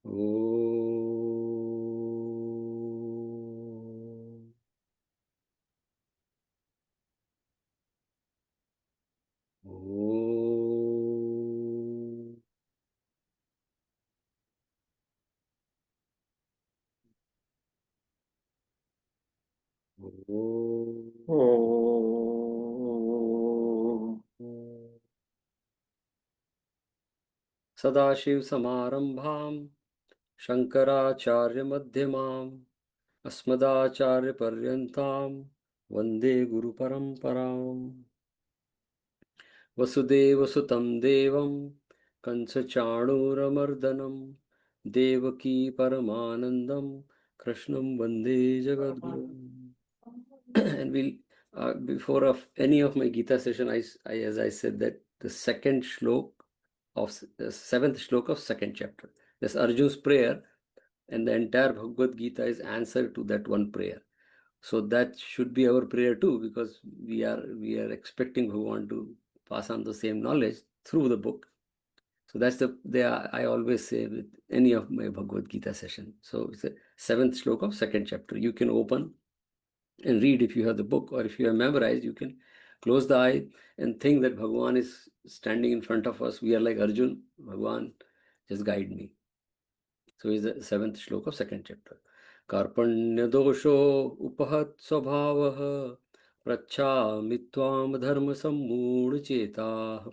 Om. Om. Om. Sadashiv Samarambham Shankaracharya Madhyamam Asmadacharya Paryantam Vande Guru Paramparam. Vasudeva Sutam Devam Kansa Chanuramardanam Devaki Paramanandam Krishnam Vande Jagadguru. And we'll before of any of my Gita session, as I said that the second shlok of the seventh shlok of second chapter. That's Arjuna's prayer, and the entire Bhagavad Gita is answer to that one prayer. So that should be our prayer too, because we are expecting Bhagavan to pass on the same knowledge through the book. So that's I always say with any of my Bhagavad Gita session. So it's the seventh shlok of second chapter. You can open and read if you have the book, or if you have memorized, you can close the eye and think that Bhagavan is standing in front of us. We are like Arjun. Bhagavan, just guide me. So is the seventh shloka of second chapter. Karpanya dosho upahat svabhavah prachami tvam dharma sammud chetah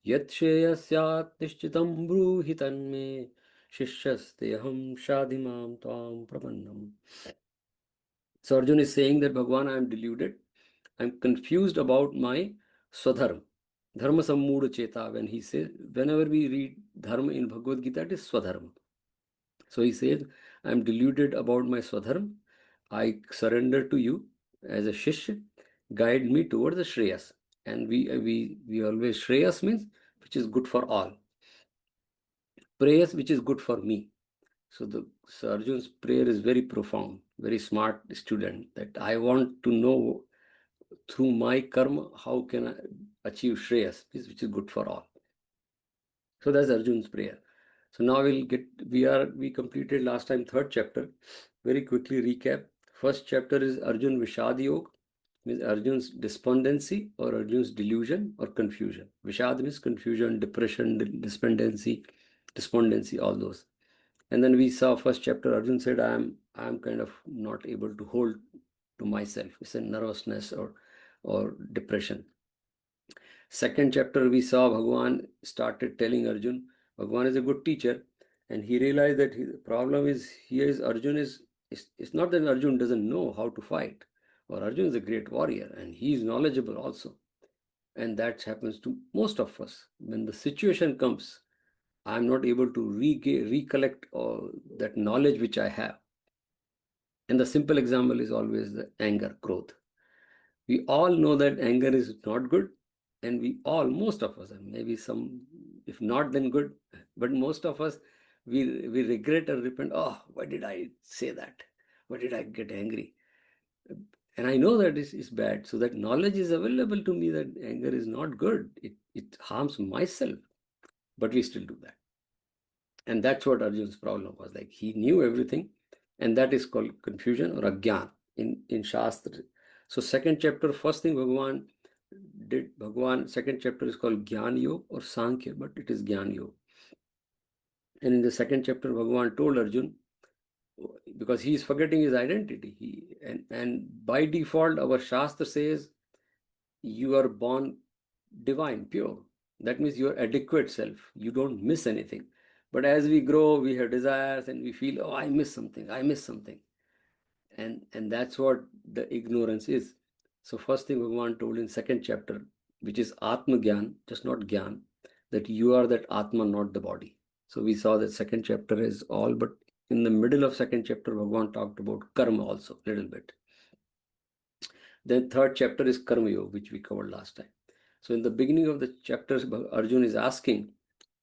yat sheyasyat nishchitam bruhi tanme shishyasteham shadhimam tvam prapannam. So Arjun is saying that Bhagavan, I am deluded. I am confused about my swadharma. Dharma sammud cheta. When he says, whenever we read dharma in Bhagavad Gita, it is swadharma. So he says, I am deluded about my swadharma. I surrender to you as a shishya. Guide me towards the shreyas. And we always, shreyas means which is good for all. Prayers which is good for me. So Arjun's prayer is very profound, very smart student, that I want to know through my karma how can I achieve shreyas, which is good for all. So that's Arjun's prayer. So now we completed last time third chapter. Very quickly recap. First chapter is Arjun Vishad Yoga, means Arjun's despondency or Arjun's delusion or confusion. Vishad means confusion, depression, despondency, all those. And then we saw first chapter, Arjun said, I am kind of not able to hold to myself. It's a nervousness or depression. Second chapter, we saw Bhagavan started telling Arjun, Bhagavan is a good teacher, and he realized that the problem is here is Arjun it's not that Arjun doesn't know how to fight, or Arjun is a great warrior, and he is knowledgeable also. And that happens to most of us. When the situation comes, I am not able to recollect all that knowledge which I have. And the simple example is always the anger, growth. We all know that anger is not good, and most of us, and maybe some, if not then good, but most of us, we regret and repent. Oh, why did I say that? Why did I get angry? And I know that is bad. So that knowledge is available to me that anger is not good. It harms myself, but we still do that. And that's what Arjun's problem was. Like, he knew everything, and that is called confusion or agyan in Shastra. So second chapter, first thing second chapter is called Gyan Yoga or Sankhya, but it is Gyan Yoga. And in the second chapter, Bhagavan told Arjun, because he is forgetting his identity, and by default, our Shastra says you are born divine, pure. That means your adequate self. You don't miss anything. But as we grow, we have desires and we feel, oh, I miss something, I miss something. And that's what the ignorance is. So first thing Bhagavan told in second chapter, which is Atma Gyan, just not Gyan, that you are that Atma, not the body. So we saw that second chapter is all, but in the middle of second chapter, Bhagavan talked about karma also, a little bit. Then third chapter is Karma Yoga, which we covered last time. So in the beginning of the chapters, Arjun is asking,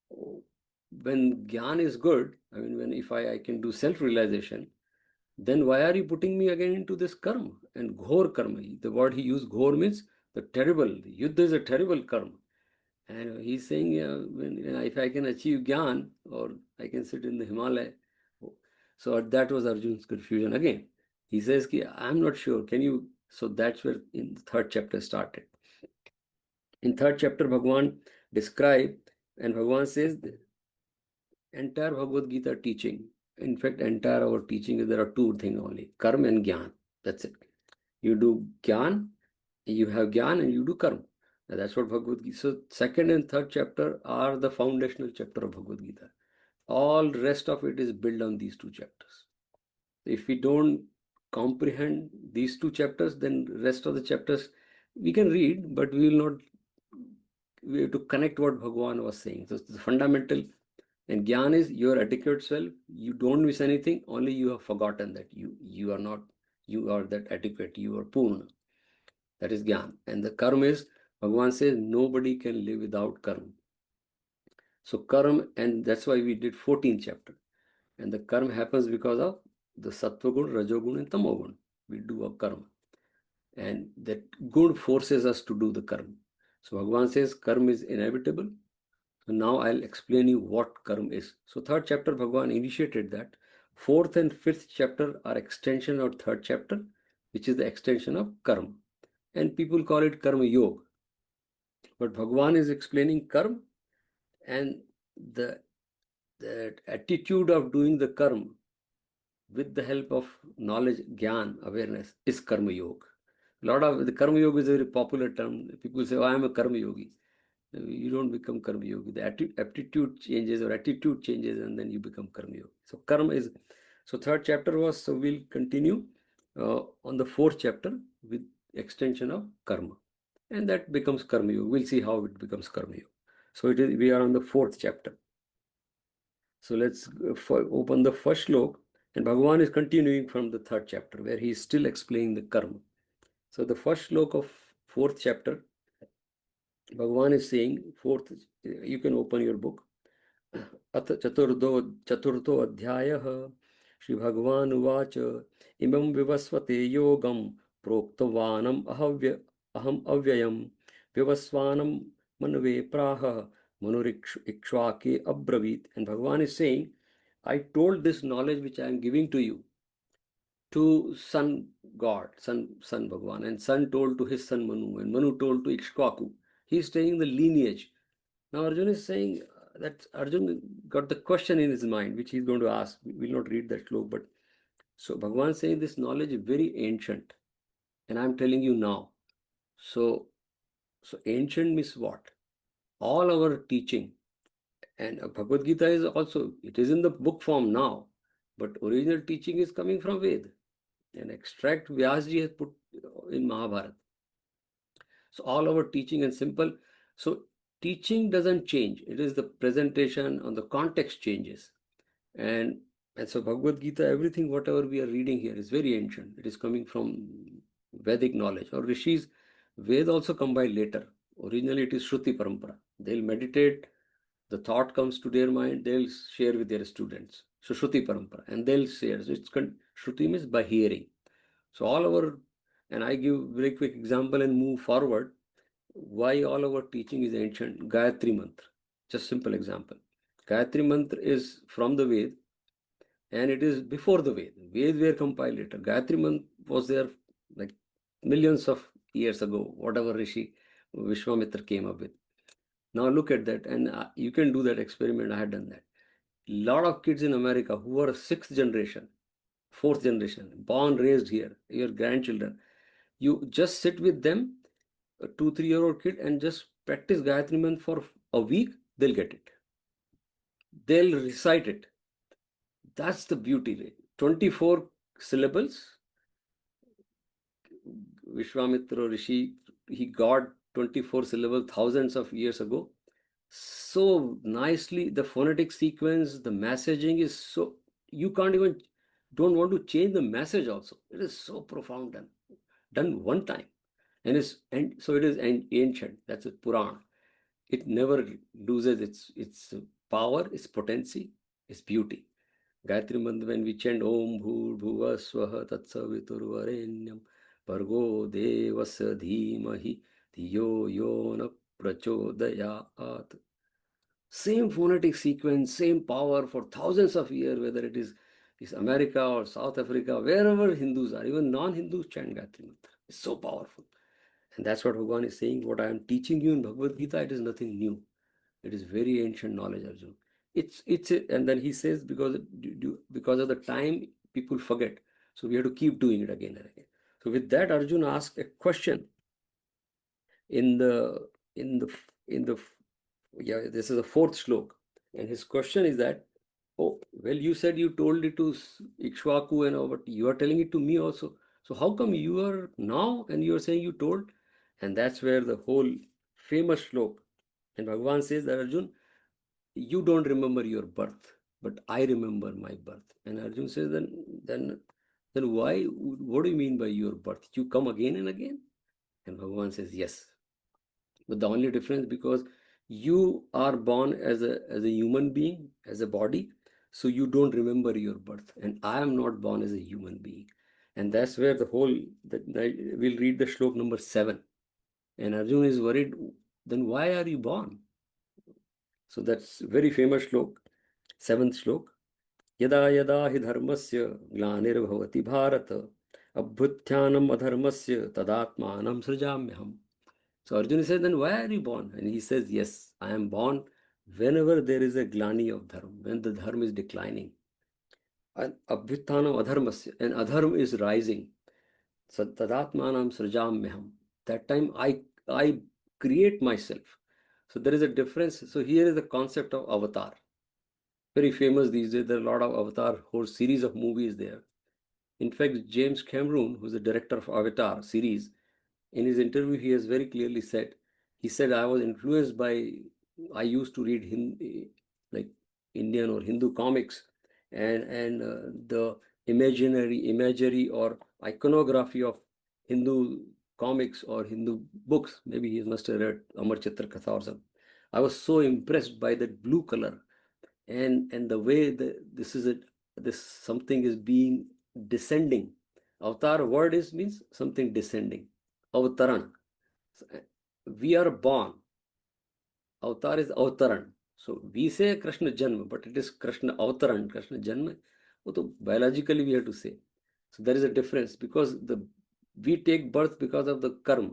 when Gyan is good, I mean, if I can do self-realization, then why are you putting me again into this karma? And ghor karma, the word he used, ghor means the terrible. Yuddha is a terrible karma. And he's saying, if I can achieve Gyan, or I can sit in the Himalaya So that was Arjun's confusion again. He says, I'm not sure. Can you? So that's where in the third chapter started. In third chapter, Bhagwan described, and Bhagwan says the entire Bhagavad Gita teaching, in fact, entire our teaching is there are two things only: karma and jnana. That's it. You do jnana, you have jnana, and you do karma. That's what Bhagavad Gita. So second and third chapter are the foundational chapter of Bhagavad Gita. All rest of it is built on these two chapters. If we don't comprehend these two chapters, then rest of the chapters we can read, but we will not. We have to connect what Bhagavan was saying. So the fundamental and Gyan is your adequate self. You don't miss anything. Only you have forgotten that you are not. You are that adequate. You are Purna. That is Gyan. And the Karma is Bhagavan says nobody can live without Karma. So Karma, and that's why we did 14th chapter. And the Karma happens because of the Sattva Gun, Rajogun, and Tamogun. We do a Karma. And that good forces us to do the Karma. So Bhagavan says Karma is inevitable. So now I'll explain you what Karma is. So third chapter, Bhagavan initiated that. Fourth and fifth chapter are extension of third chapter, which is the extension of Karma. And people call it Karma Yoga. But Bhagavan is explaining Karma, and the attitude of doing the Karma with the help of knowledge, Gyan, awareness is Karma Yoga. A lot of the Karma Yoga is a very popular term. People say, oh, I am a Karma Yogi. You don't become Karma Yogi. The aptitude changes or attitude changes, and then you become Karma Yogi. So Karma is, so third chapter was, so we'll continue on the fourth chapter with extension of Karma. And that becomes Karma Yoga. We'll see how it becomes Karma Yoga. So it is, we are on the fourth chapter. So let's open the first slok, and Bhagavan is continuing from the third chapter where he is still explaining the Karma. So the first slok of fourth chapter, Bhagavan is saying, fourth, you can open your book. अथ चतुर्थो अध्यायः श्री भगवान् उवाच इमं विवस्वते योगं प्रोक्तवानम् अहम् अव्ययं विवस्वानं मनवे प्राह मनुरिक्ष्वाके अब्रवीत. And Bhagavan is saying, I told this knowledge which I am giving to you to son God, son Bhagavan, and son told to his son Manu, and Manu told to Ikshvaku. He is saying the lineage. Now Arjun is saying that Arjun got the question in his mind, which he's going to ask. We will not read that slok, but so Bhagavan is saying this knowledge is very ancient, and I'm telling you now. So ancient means what? All our teaching, and Bhagavad Gita is also, it is in the book form now, but original teaching is coming from Ved. An extract Vyasji has put in Mahabharata. So all our teaching and simple. So teaching doesn't change. It is the presentation on the context changes. And so Bhagavad Gita, everything, whatever we are reading here is very ancient. It is coming from Vedic knowledge or Rishis. Ved also come by later. Originally it is Shruti Parampara. They'll meditate, the thought comes to their mind, they'll share with their students. So Shruti Parampara, and they'll share. So it's Shruti means by hearing. So all our, and I give very quick example and move forward. Why all our teaching is ancient? Gayatri Mantra. Just simple example. Gayatri Mantra is from the Ved, and it is before the Ved. Ved were compiled later. Gayatri Mantra was there like millions of years ago, whatever Rishi Vishwamitra came up with. Now look at that, and you can do that experiment. I had done that. Lot of kids in America who are sixth generation, fourth generation, born, raised here, your grandchildren, you just sit with them, a 2-3 year old kid, and just practice Gayatri Mantra for a week, they'll get it. They'll recite it. That's the beauty. 24 syllables. Vishwamitra Rishi, he got 24 syllables thousands of years ago. So nicely, the phonetic sequence, the messaging is so, you can't even, don't want to change the message also. It is so profound done one time. And so it is ancient. That's a Puran. It never loses its power, its potency, its beauty. Gayatri Mantra, when we chant Om Bhur Bhuva Swaha Tatsaviturvarenyam Bhargo Devasya Dhimahi Dhiyo Yona Prachodayat. Same phonetic sequence, same power for thousands of years, whether it is It's America or South Africa, wherever Hindus are, even non-Hindus chant Gayatri Mantra. It's so powerful. And that's what Bhagavan is saying. What I am teaching you in Bhagavad Gita, it is nothing new. It is very ancient knowledge, Arjun. And then he says, because of the time, people forget. So we have to keep doing it again and again. So with that, Arjun asked a question in the in the in the yeah, this is the fourth slok, and his question is that, oh, well, you said you told it to Ikshvaku and all, but you are telling it to me also. So how come you are now and you are saying you told? And that's where the whole famous slok. And Bhagavan says that, Arjun, you don't remember your birth, but I remember my birth. And Arjun says, then why? What do you mean by your birth? You come again and again? And Bhagavan says, yes. But the only difference, because you are born as a human being, as a body, so you don't remember your birth, and I am not born as a human being. And that's where the whole we'll read the shlok number 7. And Arjuna is worried, then why are you born? So that's very famous shlok, 7th shlok. Yada yada hi dharmasya glanirvavati bharata abhutyhanam adharmasya tadatmanam srijamyaham. So Arjuna says, then why are you born? And he says, yes, I am born whenever there is a glani of dharma, when the dharma is declining. And abhyuthanam adharmasya, and adharma is rising. So tadatmanam srijamyaham. That time I create myself. So there is a difference. So here is the concept of avatar. Very famous these days. There are a lot of avatar, whole series of movies there. In fact, James Cameron, who's the director of Avatar series, in his interview, he has very clearly said, he said, I was influenced by, I used to read like Indian or Hindu comics, and the imagery or iconography of Hindu comics or Hindu books. Maybe he must have read Amar Chitra Katha or something. I was so impressed by that blue color and the way this something is being descending. Avatar word means something descending. Avtaran. We are born. Avatar is Avtaran. So we say Krishna Janma, but it is Krishna Avtaran, Krishna Janma. So biologically we have to say. So there is a difference, because we take birth because of the karma.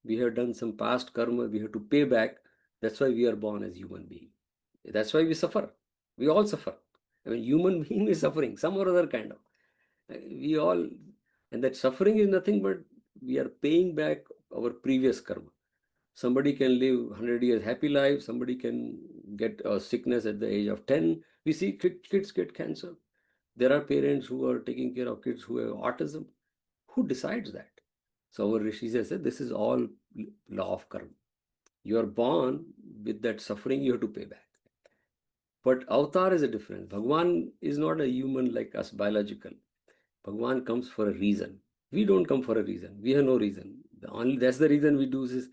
We have done some past karma, we have to pay back. That's why we are born as human being. That's why we suffer. We all suffer. I mean, human being is suffering, some or other kind of. We all, and that suffering is nothing but we are paying back our previous karma. Somebody can live 100 years happy life, somebody can get a sickness at the age of 10. We see kids get cancer. There are parents who are taking care of kids who have autism. Who decides that? So our rishis have said this is all law of karma. You are born with that suffering, you have to pay back. But avatar is a difference. Bhagwan is not a human like us, biological. Bhagwan comes for a reason. We don't come for a reason. We have no reason. That's the reason we do this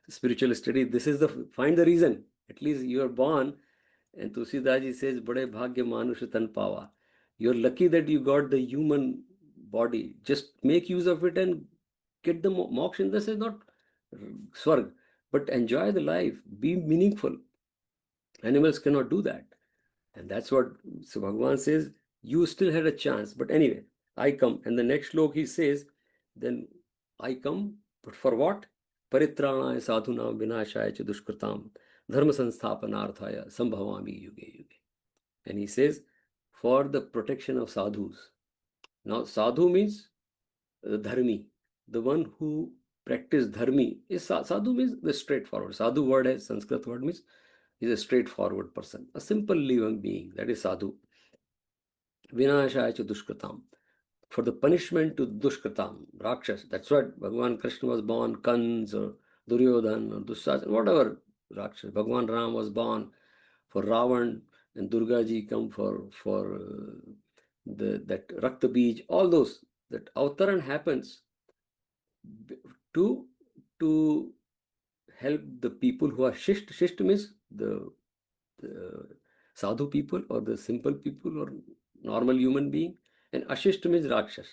spiritual study. This is find the reason. At least you are born, and Tulsidaji says, "Bade bhagya manush tan pawa." You're lucky that you got the human body. Just make use of it and get the moksha. This is not swarg, but enjoy the life. Be meaningful. Animals cannot do that. And that's what, so Bhagavan says, you still had a chance. But anyway, I come. And the next slok he says, then I come, but for what? Paritranaya sadhunam vinashaya cha dushkritam dharma sansthapanarthaya sambhavami yuge yuge. And he says, for the protection of sadhus. Now, sadhu means the dharmi. The one who practice dharmi is sadhu, means the straightforward. Sadhu word has Sanskrit word means is a straightforward person, a simple living being. That is sadhu. Vinashaya cha dushkritam. For the punishment to dushkritam, rakshas. That's what Bhagavan Krishna was born, Kans or Duryodhan or Dushasana, whatever rakshas. Bhagavan Ram was born for Ravan, and Durga ji come for that Rakta Bij. All those, that avtaran happens to help the people who are shisht. Shisht means the sadhu people or the simple people or normal human being, and ashisht means rakshas.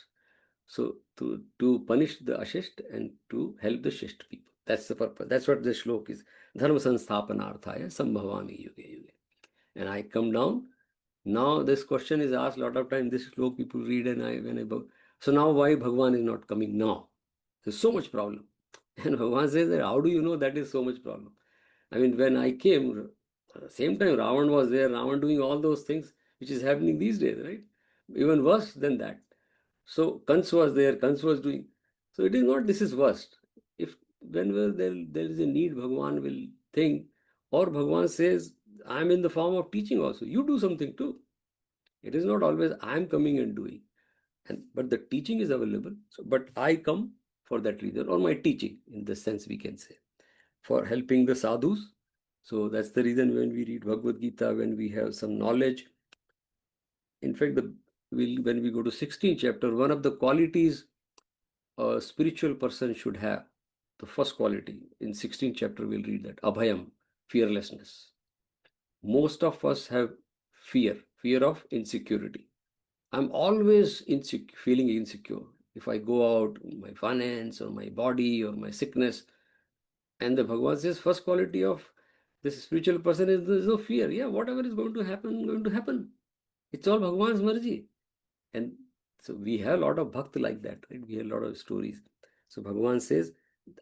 So to punish the ashisht and to help the shisht people. That's the purpose. That's what the shlok is. Dharma sansthapanarthaya sambhavami yuge yuge. And I come down Now this question is asked a lot of times. This sloka people read, and so now why Bhagwan is not coming now? There's so much problem. And Bhagwan says that how do you know that is so much problem? I mean, when I came, same time Ravan was there, Ravan doing all those things which is happening these days, right? Even worse than that. So Kans was there, Kans was doing. So it is not this is worst. If whenever there is a need, Bhagwan will think, or Bhagwan says, I am in the form of teaching also. You do something too. It is not always I am coming and doing. But the teaching is available. So, but I come for that reason, or my teaching, in the sense we can say, for helping the sadhus. So that's the reason when we read Bhagavad Gita, when we have some knowledge. In fact, when we go to 16th chapter, one of the qualities a spiritual person should have, the first quality, in 16th chapter, we'll read that, Abhayam, fearlessness. Most of us have fear of insecurity. I'm always feeling insecure. If I go out, my finance or my body or my sickness, and the Bhagwan says, first quality of this spiritual person is there's no fear. Yeah, whatever is going to happen, going to happen. It's all Bhagwan's marji. And so we have a lot of bhakt like that, right? We have a lot of stories. So Bhagwan says,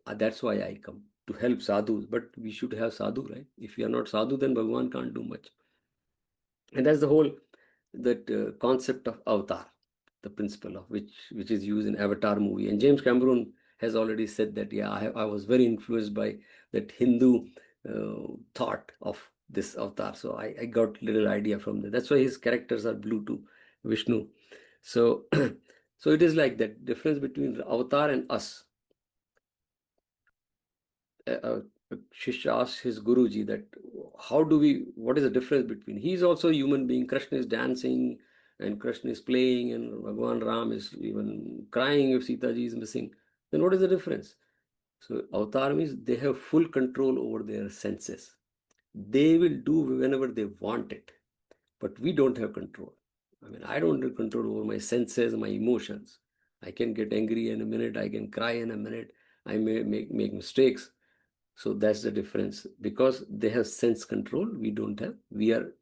that's why I come to help sadhus. But we should have sadhu, right? If we are not sadhu, then Bhagwan can't do much. And that's the whole concept of avatar, the principle of which is used in Avatar movie. And James Cameron has already said that, yeah, I was very influenced by that Hindu thought of this avatar. So I got little idea from that. That's why his characters are blue to Vishnu. So so it is like that difference between the avatar and us. A Shishya asks his Guruji that what is the difference between, he's also a human being, Krishna is dancing and Krishna is playing and Bhagwan Ram is even crying if Sita ji is missing. Then what is the difference? So avatar means they have full control over their senses. They will do whenever they want it, but we don't have control. I mean, I don't have control over my senses, my emotions. I can get angry in a minute, I can cry in a minute, I may make mistakes. So that's the difference, because they have sense control, we don't have. We are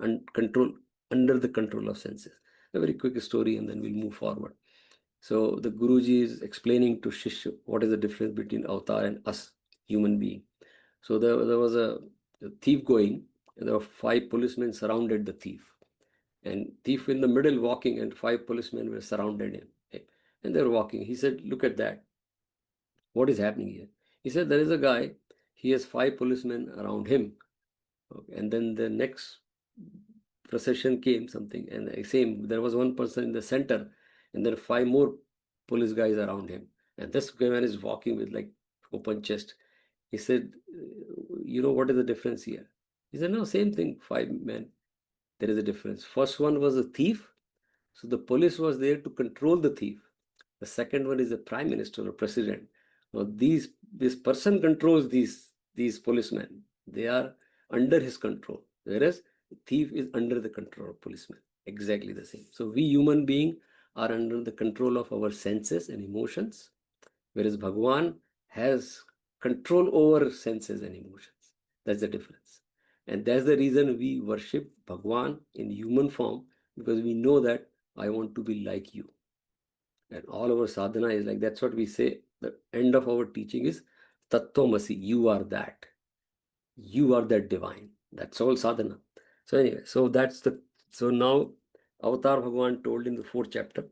under the control of senses. A very quick story and then we'll move forward. So the Guruji is explaining to Shishya what is the difference between avatar and us, human being. So there was a thief going, and there were 5 policemen surrounded the thief. And thief in the middle walking, and 5 policemen were surrounded him. And they were walking. He said, look at that. What is happening here? He said, there is a guy, he has 5 policemen around him. Okay. And then the next procession came, something, and same, there was one person in the center, and there are 5 more police guys around him. And this man is walking with like open chest. He said, you know, what is the difference here? He said, no, same thing, 5 men. There is a difference. First one was a thief. So the police was there to control the thief. The second one is the prime minister or president. Now this person controls these policemen. They are under his control, whereas the thief is under the control of policemen. Exactly the same. So we human being are under the control of our senses and emotions, whereas Bhagwan has control over senses and emotions. That's the difference. And that's the reason we worship Bhagwan in human form, because we know that I want to be like you. And all our sadhana is like, that's what we say. The end of our teaching is Tattvamasi, you are that. You are that divine. That's all sadhana. So anyway, so now Avatar Bhagwan told in the 4th chapter.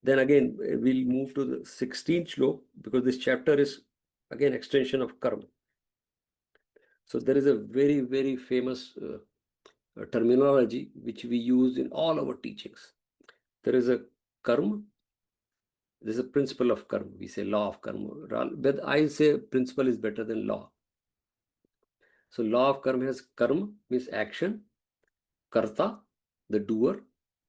Then again, we'll move to the 16th shlok, because this chapter is again extension of karma. So there is a very, very famous terminology which we use in all our teachings. There is a karma. There's a principle of karma. We say law of karma. But I say principle is better than law. So law of karma has karma means action, karta, the doer,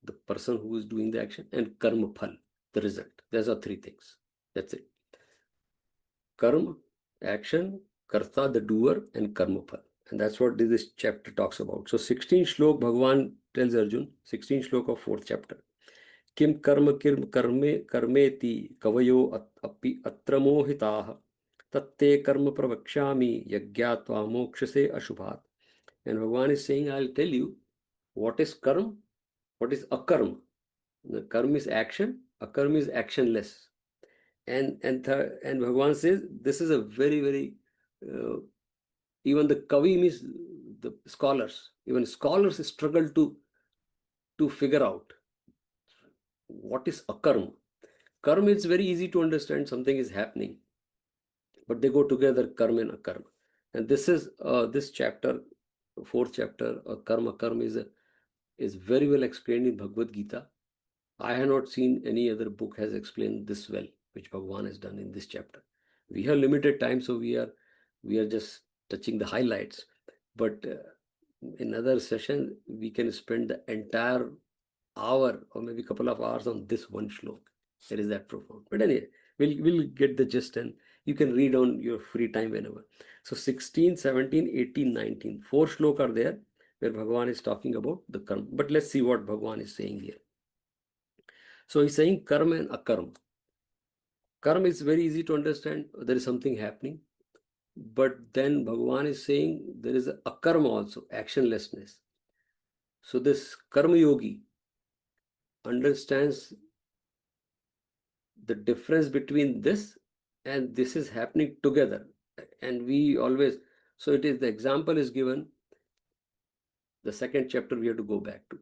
the person who is doing the action, and karma phal, the result. Those are 3 things. That's it. Karma, action, karta, the doer, and karma phal. And that's what this chapter talks about. So 16 shlok Bhagwan tells Arjun, 16 shlok of 4th chapter. Kim karma karmeti kavayo api atra mohitaah tatte karma pravakshami yagyatva mokshase ashubhat. And Bhagwan is saying, I'll tell you What is karma? What is akarma? The karma is action, akarma is actionless. And Bhagavan says this is a very, very, even the kavi means the scholars, even scholars struggle to figure out what is akarma. Karma is very easy to understand, something is happening, but they go together, karma and akarma. And this is this chapter, fourth chapter, karma. Karma is very well explained in Bhagavad Gita. I have not seen any other book has explained this well, which Bhagavan has done in this chapter. We have limited time, so we are just touching the highlights. But in other session, we can spend the entire hour or maybe couple of hours on this one shlok. It is that profound. But anyway, we'll get the gist, and you can read on your free time whenever. So 16, 17, 18, 19. 4 shlok are there where Bhagavan is talking about the karma. But let's see what Bhagavan is saying here. So he's saying karma and akarma. Karma is very easy to understand. There is something happening. But then Bhagavan is saying there is a akarma also, actionlessness. So this karma yogi understands the difference between this and this is happening together. And we always, so it is, the example is given, the second chapter we have to go back to.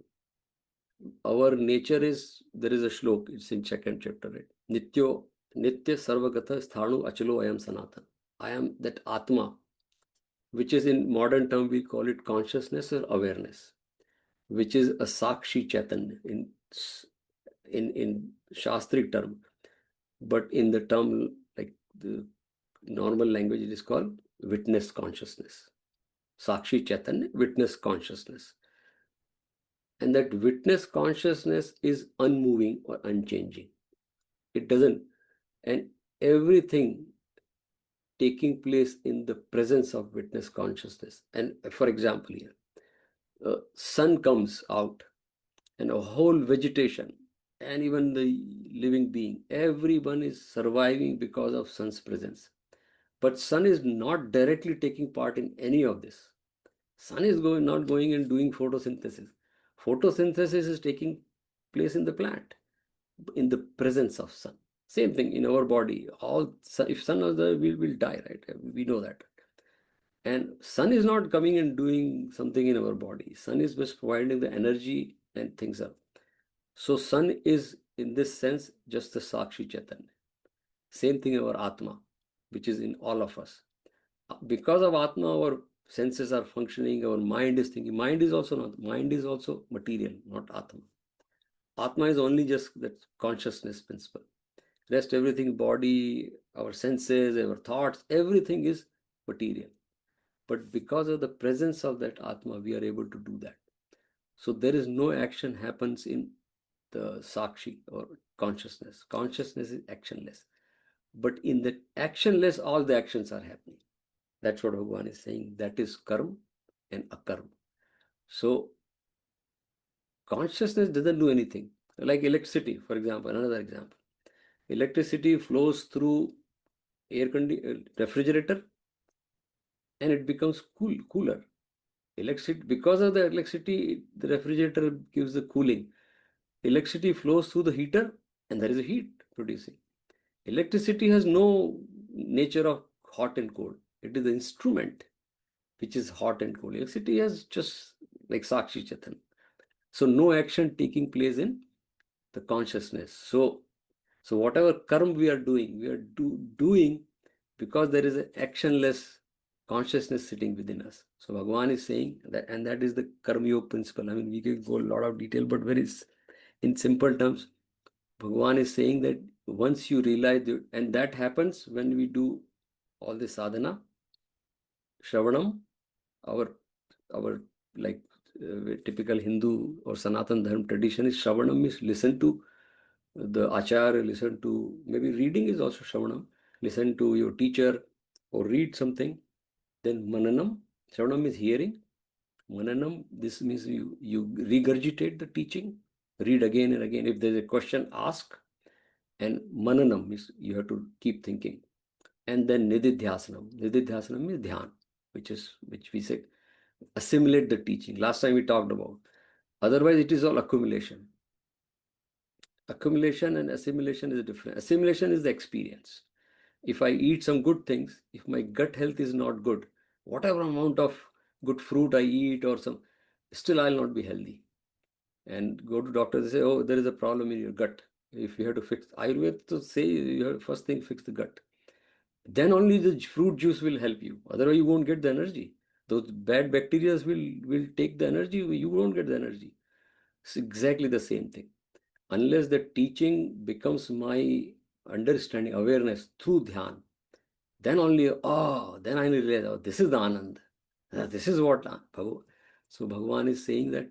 Our nature is, there is a shlok, it's in second chapter, right? Nityo, Nitya Sarvagata Sthanu Achalo Ayam Sanatan. I am that Atma, which is in modern term we call it consciousness or awareness, which is a Sakshi Chaitanya in Shastri term. But in the term, like the normal language, it is called witness consciousness. Sakshi Chaitanya, witness consciousness. And that witness consciousness is unmoving or unchanging. It doesn't, and everything taking place in the presence of witness consciousness. And for example, here, sun comes out and a whole vegetation and even the living being, everyone is surviving because of sun's presence. But sun is not directly taking part in any of this. Sun is not going and doing photosynthesis. Photosynthesis is taking place in the plant, in the presence of sun. Same thing in our body. All if sun was there, we will die, right? We know that. And sun is not coming and doing something in our body. Sun is just providing the energy and things up. So sun is in this sense just the Sakshi Chaitanya. Same thing our Atma, which is in all of us. Because of Atma, our senses are functioning, our mind is thinking. Mind is also material, not Atma. Atma is only just that consciousness principle. Rest everything, body, our senses, our thoughts, everything is material. But because of the presence of that Atma, we are able to do that. So there is no action happens in the Sakshi or consciousness. Consciousness is actionless. But in that actionless, all the actions are happening. That's what Bhagavan is saying. That is karma and akarma. So consciousness doesn't do anything. Like electricity, for example, another example. Electricity flows through refrigerator and it becomes cooler. Electricity, because of the electricity, the refrigerator gives the cooling. Electricity flows through the heater and there is a heat producing. Electricity has no nature of hot and cold. It is the instrument which is hot and cold. Electricity has just like Sakshi Chaitan. So no action taking place in the consciousness. So whatever karma we are doing, we are doing because there is an actionless consciousness sitting within us. So Bhagavan is saying that, and that is the karma yoga principle. I mean, we can go a lot of detail, but very in simple terms, Bhagavan is saying that once you realize that, and that happens when we do all the sadhana, Shravanam, our like typical Hindu or Sanatan Dharma tradition is Shravanam is listen to the Acharya, listen to, maybe reading is also Shravanam, listen to your teacher or read something. Then Mananam, Shravanam is hearing. Mananam, this means you regurgitate the teaching, read again and again. If there's a question, ask. And Mananam means you have to keep thinking. And then Nididhyasanam. Nididhyasanam is dhyan, which we say assimilate the teaching. Last time we talked about Otherwise, it is all accumulation. Accumulation and assimilation is different. Assimilation is the experience. If I eat some good things, if my gut health is not good, whatever amount of good fruit I eat or some, still I'll not be healthy. And go to doctor, they say, oh, there is a problem in your gut. If you have to fix, Ayurveda to say, you have first thing, fix the gut. Then only the fruit juice will help you. Otherwise, you won't get the energy. Those bad bacteria will take the energy. You won't get the energy. It's exactly the same thing. Unless the teaching becomes my understanding, awareness through dhyan, then only, then I realize, oh, this is the Anand. This is what Bhagavan. So Bhagavan is saying that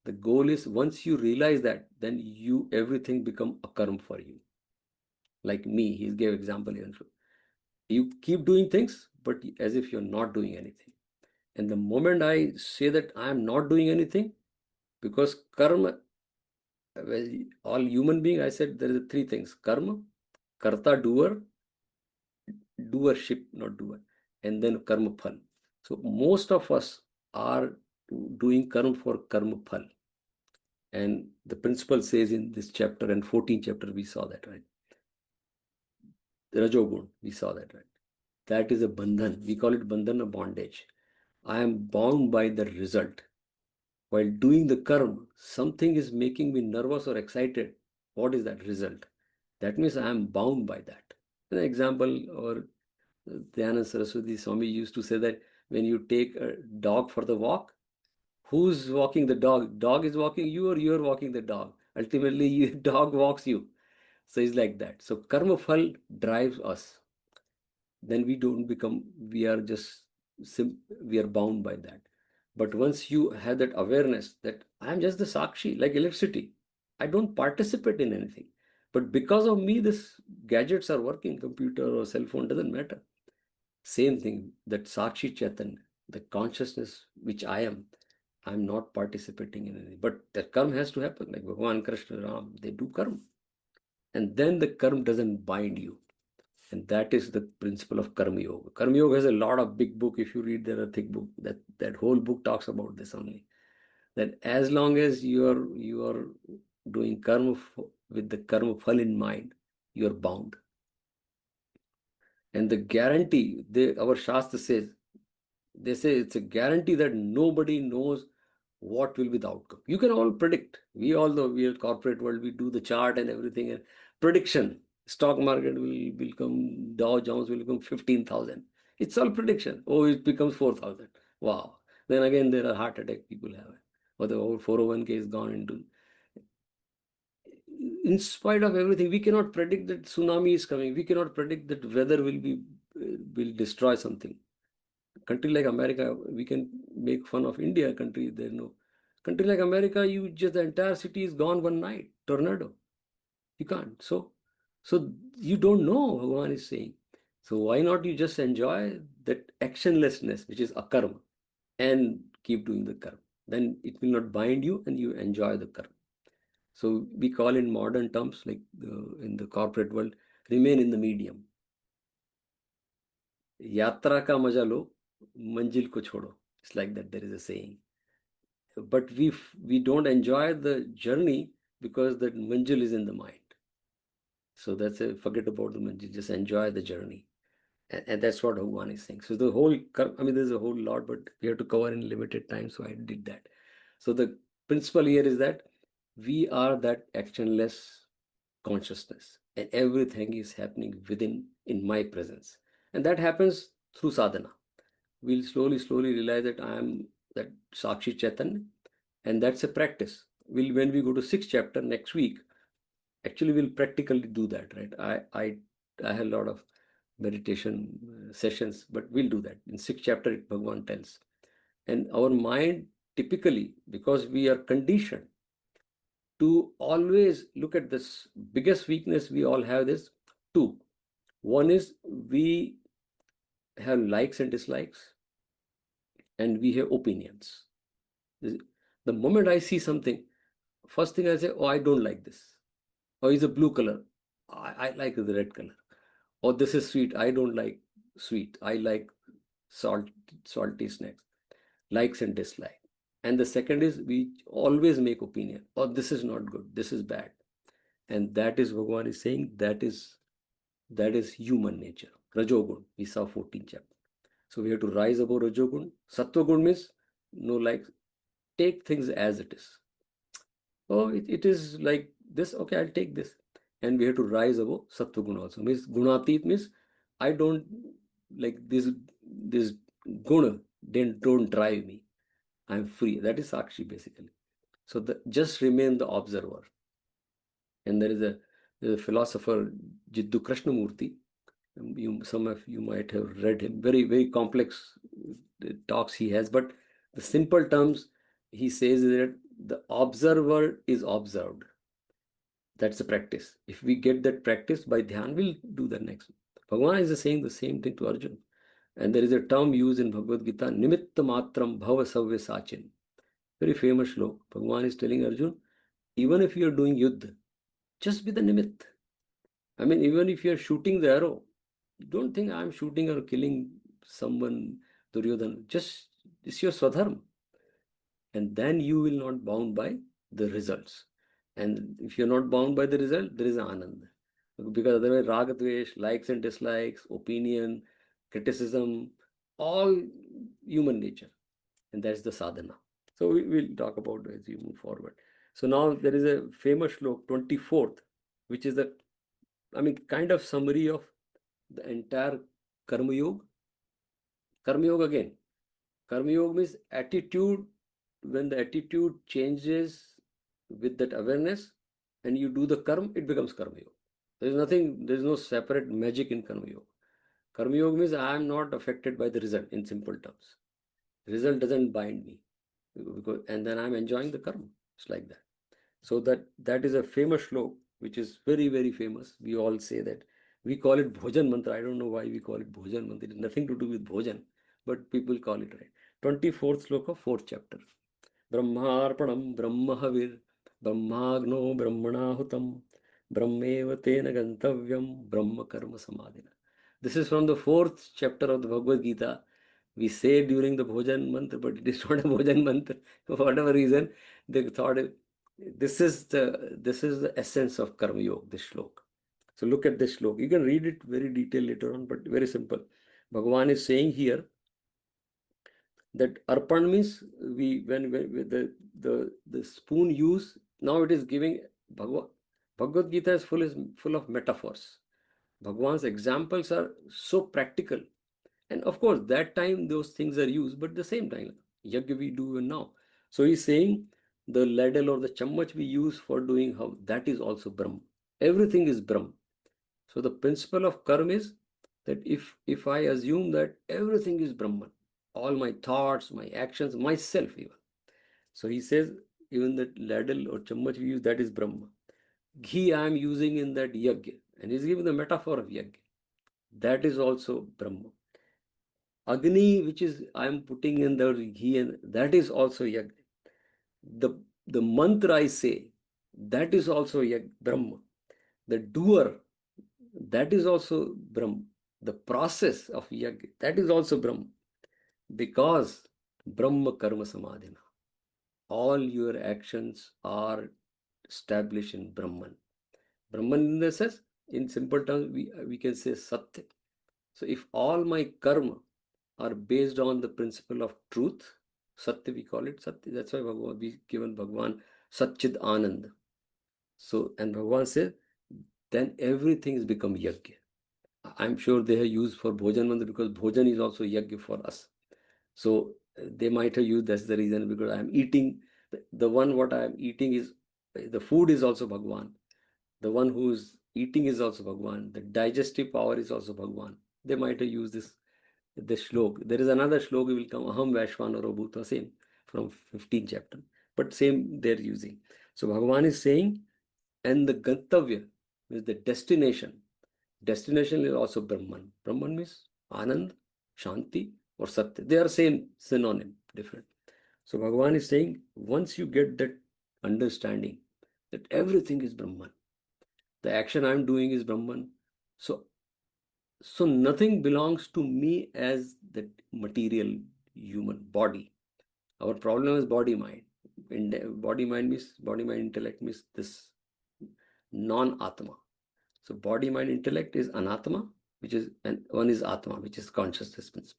the goal is once you realize that, then everything become a karma for you. Like me, he gave example here. You keep doing things, but as if you're not doing anything. And the moment I say that I am not doing anything, because karma, well, all human being, I said there is three things: karma, karta, doer, doership, not doer, and then karma phal. So most of us are doing karma for karma phal. And the principle says in this chapter and 14th chapter, we saw that, right? Rajogun, we saw that, right? That is a bandhan. We call it bandhan, a bondage. I am bound by the result. While doing the karma, something is making me nervous or excited. What is that result? That means I am bound by that. An example, or Dhyana Saraswati Swami used to say that when you take a dog for the walk, who's walking the dog? Dog is walking you or you're walking the dog? Ultimately, dog walks you. So it's like that. So karma phal drives us. Then we don't become, we are just, we are bound by that. But once you have that awareness that I'm just the sakshi, like electricity, I don't participate in anything. But because of me, this gadgets are working, computer or cell phone, doesn't matter. Same thing, that sakshi Chaitan, the consciousness which I am, I'm not participating in anything. But the karma has to happen. Like Bhagavan, Krishna, Ram, they do karma. And then the karma doesn't bind you. And that is the principle of Karma Yoga. Karma Yoga has a lot of big book. If you read, there are thick book. That whole book talks about this only. That as long as you are doing karma with the karma phal in mind, you are bound. And the guarantee, our Shastra says, they say it's a guarantee that nobody knows what will be the outcome. You can all predict. We all know, we are corporate world, we do the chart and everything, and prediction. Stock market will become, Dow Jones will become 15,000. It's all prediction. Oh, it becomes 4,000. Wow. Then again, there are heart attack people have. Or the whole 401k is gone into. In spite of everything, we cannot predict that tsunami is coming. We cannot predict that weather will destroy something. Country like America, we can make fun of India country. There no country like America. You just, the entire city is gone one night. Tornado. You can't. So you don't know. Bhagavan is saying. So why not you just enjoy that actionlessness, which is akarma, and keep doing the karma. Then it will not bind you, and you enjoy the karma. So we call in modern terms, like in the corporate world, remain in the medium. यात्रा का मजा लो, मंजिल को छोड़ो. It's like that. There is a saying. But we don't enjoy the journey because the manjil is in the mind. So that's a, forget about the manjil, just enjoy the journey. And that's what Bhagwan is saying. So the whole, I mean, there's a whole lot, but we have to cover in limited time, so I did that. So the principle here is that we are that actionless consciousness, and everything is happening within, in my presence. And that happens through sadhana. We'll slowly realize that I am that Sakshi Chaitanya, and that's a practice. When we go to sixth chapter next week, actually we'll practically do that, right? I have a lot of meditation sessions, but we'll do that. In sixth chapter, Bhagavan tells. And our mind, typically, because we are conditioned to always look at this biggest weakness we all have, this two. One is we have likes and dislikes, and we have opinions. The moment I see something, first thing I say, oh, I don't like this. Or it's a blue color. I like the red color. Or this is sweet. I don't like sweet. I like salty snacks. Likes and dislikes. And the second is we always make opinion, oh, this is not good, this is bad. And that is Bhagavan is saying, that is human nature. Rajogun, we saw 14th chapter. So we have to rise above Rajogun. Sattvagun means, no, like, take things as it is. Oh, it is like this, okay, I'll take this. And we have to rise above Sattvagun also. Means Gunatit means, I don't like this guna, then don't drive me. I'm free. That is Sakshi basically. So just remain the observer. And there's a philosopher, Jiddu Krishnamurti. Some of you might have read him. Very, very complex talks he has. But the simple terms he says is that the observer is observed. That's the practice. If we get that practice by dhyan, we'll do the next. Bhagavan is saying the same thing to Arjun. And there is a term used in Bhagavad Gita, Nimitta Matram Bhava Savya Sachin. Very famous shloka. Bhagavan is telling Arjun, even if you are doing yuddha, just be the nimitt. I mean, even if you are shooting the arrow, don't think I'm shooting or killing someone, Duryodhana. Just, it's your swadharma. And then you will not bound by the results. And if you're not bound by the result, there is anand. Because otherwise, raga, dvesh, likes and dislikes, opinion, criticism, all human nature. And that's the sadhana. So we'll talk about it as we move forward. So now there is a famous slok, 24th, which is the, kind of summary of the entire Karma Yoga. Karma Yoga again. Karma Yoga means attitude. When the attitude changes with that awareness and you do the karma, it becomes Karma Yoga. There is no separate magic in Karma Yoga. Karma Yoga means I am not affected by the result in simple terms. The result doesn't bind me. And then I'm enjoying the karma. It's like that. So that is a famous slok, which is very, very famous. We all say that. We call it Bhojan Mantra. I don't know why we call it Bhojan Mantra. It has nothing to do with Bhojan, but people call it right. 24th slok of 4th chapter. Brahmarpanam Brahmahavir Brahmagno Brahmanahutam Brahmeva Tena Gantavyam Brahma Karma Samadhina. This is from the 4th chapter of the Bhagavad Gita. We say during the Bhojan Mantra, but it is not a Bhojan Mantra. For whatever reason, they thought this is the essence of Karma Yoga, this shlok. So look at this shlok. You can read it very detailed later on, but very simple. Bhagavan is saying here that arpan means when the spoon use, now it is giving Bhagavad Gita is full of metaphors. Bhagavan's examples are so practical. And of course, that time those things are used, but the same time, yajna we do now. So he's saying the ladle or the chammach we use for doing how, that is also Brahm. Everything is Brahm. So the principle of karma is that if I assume that everything is Brahman, all my thoughts, my actions, myself even. So he says, even that ladle or chammach we use, that is Brahma. Ghee I am using in that yajna, and he's giving the metaphor of yajna. That is also Brahma. Agni, which is I am putting in the ghee, and that is also yajna. The mantra I say, that is also yajna, Brahma. The doer, that is also Brahma. The process of yajna, that is also Brahma. Because Brahma Karma Samadhina. All your actions are established in Brahman. Brahman in the sense, in simple terms, we can say Satya. So if all my karma are based on the principle of truth, Satya we call it Satya. That's why we given Bhagavan Satchid Anand. So, and Bhagavan says, then everything has become yajna. I'm sure they have used for Bhojan Mantra because Bhojan is also yajna for us. So they might have used, that's the reason, because I'm eating, the one what I'm eating is, the food is also Bhagavan. The one who's eating is also Bhagavan. The digestive power is also Bhagavan. They might have used this shlok. There is another shlok will come, Aham Vaishvanaro Bhuta, same, from 15th chapter. But same they're using. So Bhagavan is saying, and the Gantavya is the destination. Destination is also Brahman. Brahman means Anand, Shanti, or Satya. They are same synonym, different. So Bhagavan is saying, once you get that understanding that everything is Brahman, the action I'm doing is Brahman, so nothing belongs to me as that material human body. Our problem is body mind. Body mind intellect means this non-atma. So body mind intellect is anatma, which is, and one is atma, which is consciousness principle.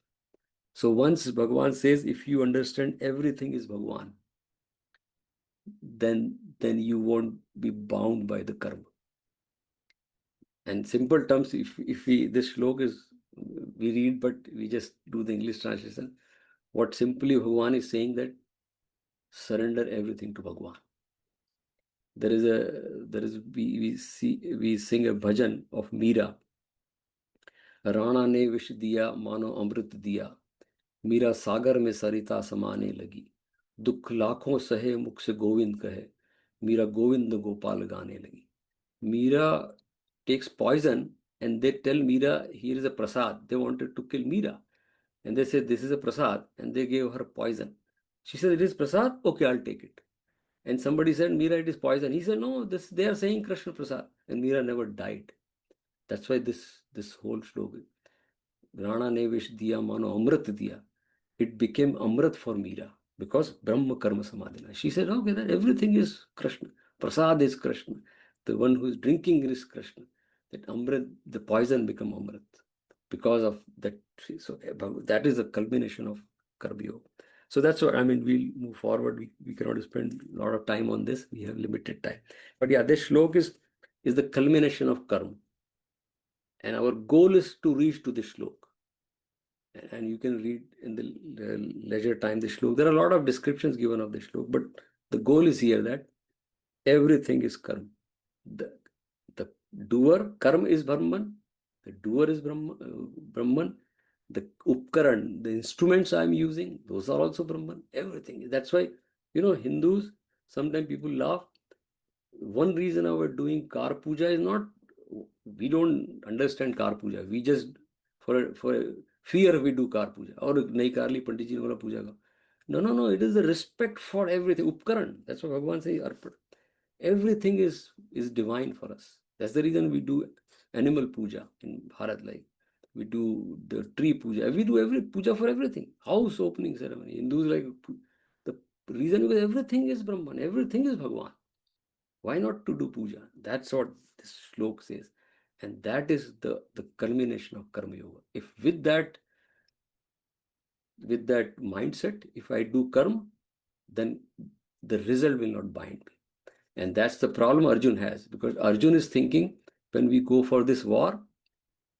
So once Bhagavan says, if you understand everything is Bhagavan, then you won't be bound by the karma. And simple terms, if we, this shlok is, we read, but we just do the English translation. What simply Bhagavan is saying that surrender everything to Bhagavan. We sing a bhajan of Meera. Rana ने विष दिया मानो अमृत दिया, मीरा सागर में सरिता समाने लगी, दुख लाखों सहे मुख से गोविंद कहे, मीरा गोविंद गोपाल गाने लगी. Meera takes poison and they tell Meera, here is a prasad. They wanted to kill Meera. And they said, this is a prasad. And they gave her poison. She said, it is prasad? Okay, I'll take it. And somebody said, Meera, it is poison. He said, no, they are saying Krishna prasad. And Meera never died. That's why this whole shloka, Rana ne vish diya mano amrit diya. It became amrit for Meera because Brahma Karma Samadhina. She said, okay, that everything is Krishna. Prasad is Krishna. The one who is drinking is Krishna. That amrit, the poison become amrit because of that. So that is the culmination of Karma Yoga. So that's what, I mean, we'll move forward. We cannot spend a lot of time on this. We have limited time. But yeah, this shlok is the culmination of karma. And our goal is to reach to this shlok. And you can read in the leisure time the shlok. There are a lot of descriptions given of the shlok, but the goal is here that everything is karma. The doer, karma is Brahman. The doer is Brahman. The upkaran, the instruments I am using, those are also Brahman. Everything. That's why, Hindus, sometimes people laugh. One reason our doing Kar Puja is not, we don't understand Kar Puja. We just, for fear we do Kar Puja. Or nahi karli Pandit ji ne bola puja ka. No. It is the respect for everything. Upkaran. That's what Bhagavan says. Everything is divine for us. That's the reason we do animal puja in Bharat. Like we do the tree puja. We do every puja for everything. House opening ceremony. Hindus like the reason because everything is Brahman. Everything is Bhagavan. Why not to do puja? That's what this shlok says. And that is the culmination of Karma Yoga. If with that mindset, if I do karma, then the result will not bind me. And that's the problem Arjun has, because Arjun is thinking, when we go for this war,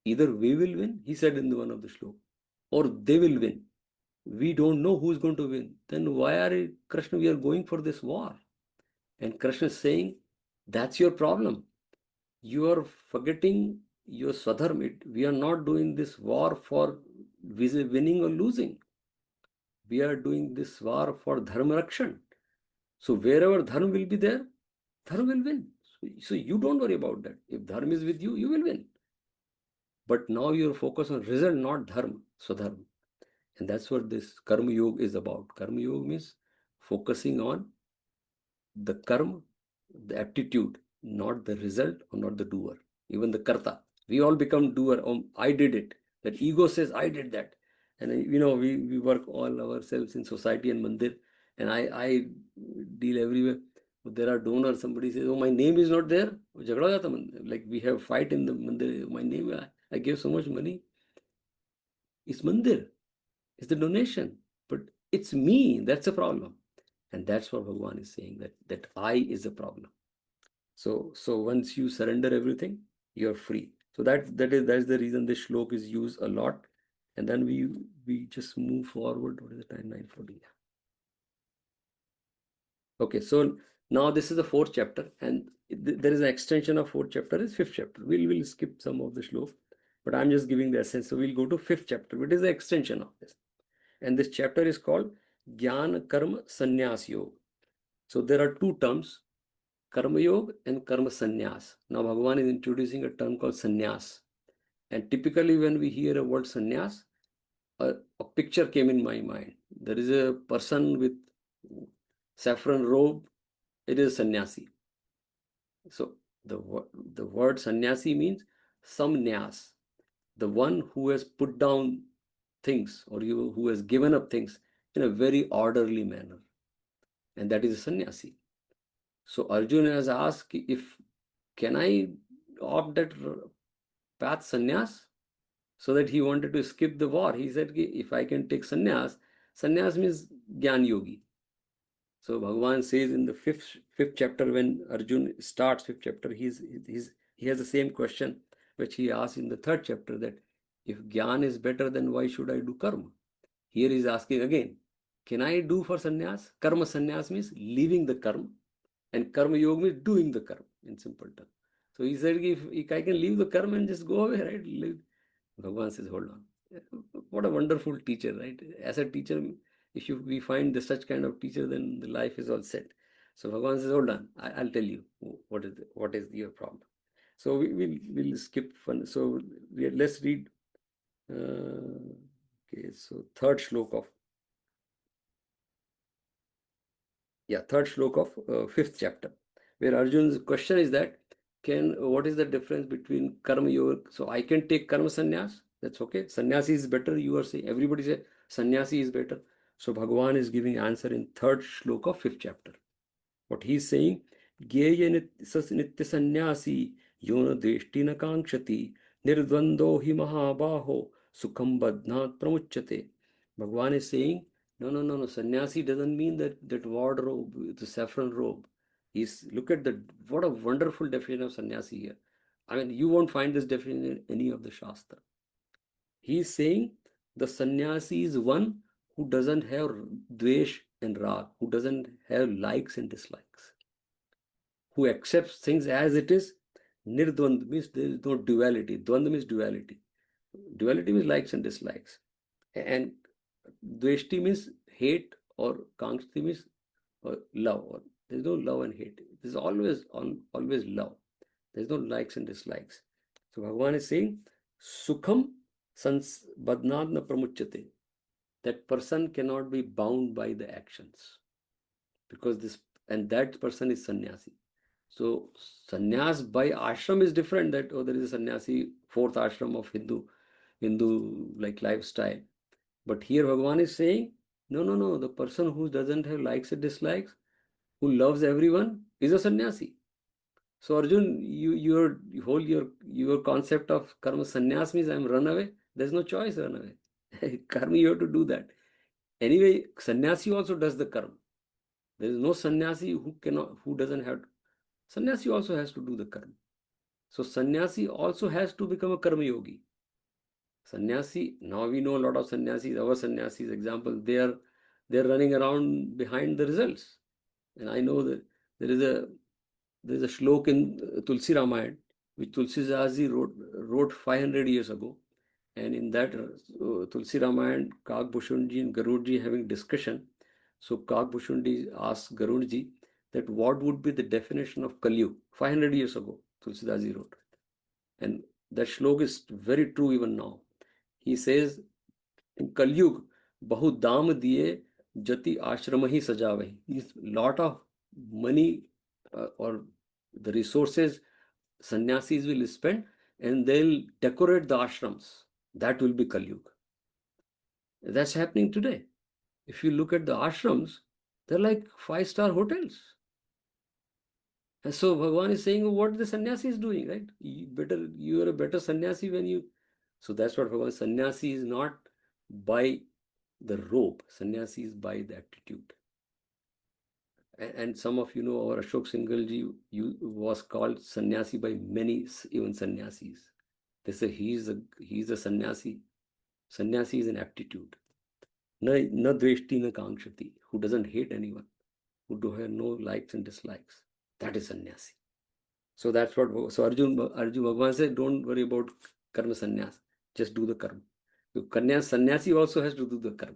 either we will win, he said in one of the shlok, or they will win. We don't know who's going to win. Then why are Krishna, we are going for this war? And Krishna is saying, that's your problem. You are forgetting your swadharma. We are not doing this war for winning or losing. We are doing this war for dharma rakshan. So wherever dharma will be there, dharma will win. So you don't worry about that. If dharma is with you, you will win. But now you're focused on result, not dharma, swadharma. And that's what this karma yoga is about. Karma yoga means focusing on the karma, the aptitude, not the result or not the doer. Even the karta. We all become doer. Oh, I did it. That ego says, I did that. And we work all ourselves in society and mandir. And I deal everywhere. There are donors. Somebody says, oh, my name is not there. Like we have fight in the mandir. My name, I gave so much money. It's mandir. It's the donation. But it's me. That's a problem. And that's what Bhagavan is saying, that I is a problem. So once you surrender everything, you're free. So that's the reason this shlok is used a lot. And then we just move forward. What is the time? 9:40. Okay, so now this is the fourth chapter, and there is an extension of fourth chapter, is fifth chapter. We'll skip some of the shlok, but I'm just giving the essence. So we'll go to fifth chapter, which is the extension of this. And this chapter is called Jnana Karma Sanyas Yoga. So there are two terms, Karma Yoga and Karma Sanyas. Now Bhagavan is introducing a term called Sanyas. And typically when we hear a word Sanyas, a picture came in my mind. There is a person with saffron robe. It is sannyasi. So the word sannyasi means samnyas, the one who has put down things, or who has given up things. in a very orderly manner. And that is a sannyasi. So Arjuna has asked, if can I opt that path sannyas? So that he wanted to skip the war. He said, if I can take sannyas, sannyas means Gyan Yogi. So Bhagavan says in the fifth chapter, when Arjun starts fifth chapter, he has the same question which he asked in the third chapter, that if Gyan is better, then why should I do karma? Here he is asking again, can I do for sannyas? Karma sannyas means leaving the karma, and karma yoga means doing the karma in simple terms. So he said, if I can leave the karma and just go away, right? Bhagavan says, hold on. What a wonderful teacher, right? As a teacher, if we find such kind of teacher, then the life is all set. So Bhagavan says, hold on, I'll tell you what is your problem. So we'll skip fun. So let's read. Okay, so third shloka of fifth chapter, where Arjun's question is that, what is the difference between karma yoga? So I can take karma sannyas, that's okay. Sannyasi is better, you are saying, everybody say sannyasi is better. So Bhagavan is giving answer in third shloka of fifth chapter. What he is saying, Gyeya nitya sannyasi yona deshti na kankshati nirdvando hi mahabaho sukham badnat pramuchyate. Bhagavan is saying, no. Sannyasi doesn't mean that wardrobe, the saffron robe. Look at what a wonderful definition of sannyasi here. I mean, you won't find this definition in any of the Shastra. He is saying the sannyasi is one who doesn't have dvesh and rag, who doesn't have likes and dislikes, who accepts things as it is. Nirdvand means there is no duality. Dvand means duality. Duality means likes and dislikes. And dveshti means hate, or kankshti means love. Or there's no love and hate. There's always love. There's no likes and dislikes. So Bhagavan is saying, Sukham sans badnad na pramuchyate. That person cannot be bound by the actions, because that person is sannyasi. So sannyas by ashram is different. That there is a sannyasi, fourth ashram of Hindu like lifestyle. But here Bhagavan is saying, no. The person who doesn't have likes and dislikes, who loves everyone, is a sannyasi. So Arjun, your concept of karma sannyas means I'm run away. There's no choice, run away. Karma, you have to do that. Anyway, sannyasi also does the karma. There is no sannyasi who doesn't have to. Sannyasi also has to do the karma. So sannyasi also has to become a karma yogi. Sannyasi, now we know a lot of sannyasis, our sannyasis, example, they're running around behind the results. And I know that there is a shlok in Tulsi Ramayana, which Tulsi Daji wrote 500 years ago. And in that Tulsi Ramayana, Kagbhushanji and Garudji having discussion. So Kagbhushanji asked Garudji that what would be the definition of Kalyug. 500 years ago, Tulsi Daji wrote. And that shlok is very true even now. He says, in Kalyug, Bahu Dam Diye Jati Ashramahi Sajavahi. Means lot of money or the resources sannyasis will spend, and they'll decorate the ashrams. That will be Kalyug. That's happening today. If you look at the ashrams, they're like 5-star hotels. And so Bhagavan is saying, what the sannyasi is doing, right? You are a better sannyasi when you. So that's what Bhagavan. Sannyasi is not by the robe. Sannyasi is by the attitude. And some of you know our Ashok Singhal was called sannyasi by many, even sannyasis. They say he's a sannyasi. Sannyasi is an aptitude. Na dveshti na kankshati, who doesn't hate anyone, who do have no likes and dislikes. That is sannyasi. So that's what. So Arjun Bhagavan said, don't worry about karma sannyas. Just do the karma. Sannyasi also has to do the karma.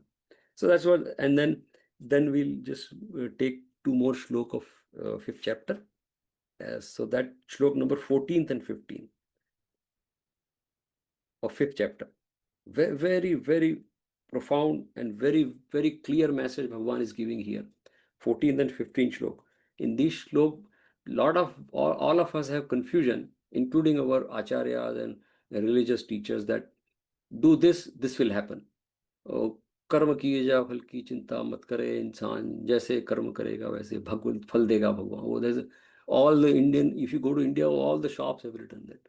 So that's what. And then we'll just take two more shlok of fifth chapter. So that shlok number 14th and 15th of fifth chapter. Very, very profound and very, very clear message Bhagavan is giving here. 14th and 15th shlok. In this shlok, all of us have confusion, including our acharyas and religious teachers, that do this will happen. Oh, कर्म किए जा फल की चिंता मत करे इंसान, जैसे कर्म करेगा वैसे भगवत फल देगा भगवान। वो all the Indian, if you go to India, all the shops have written that,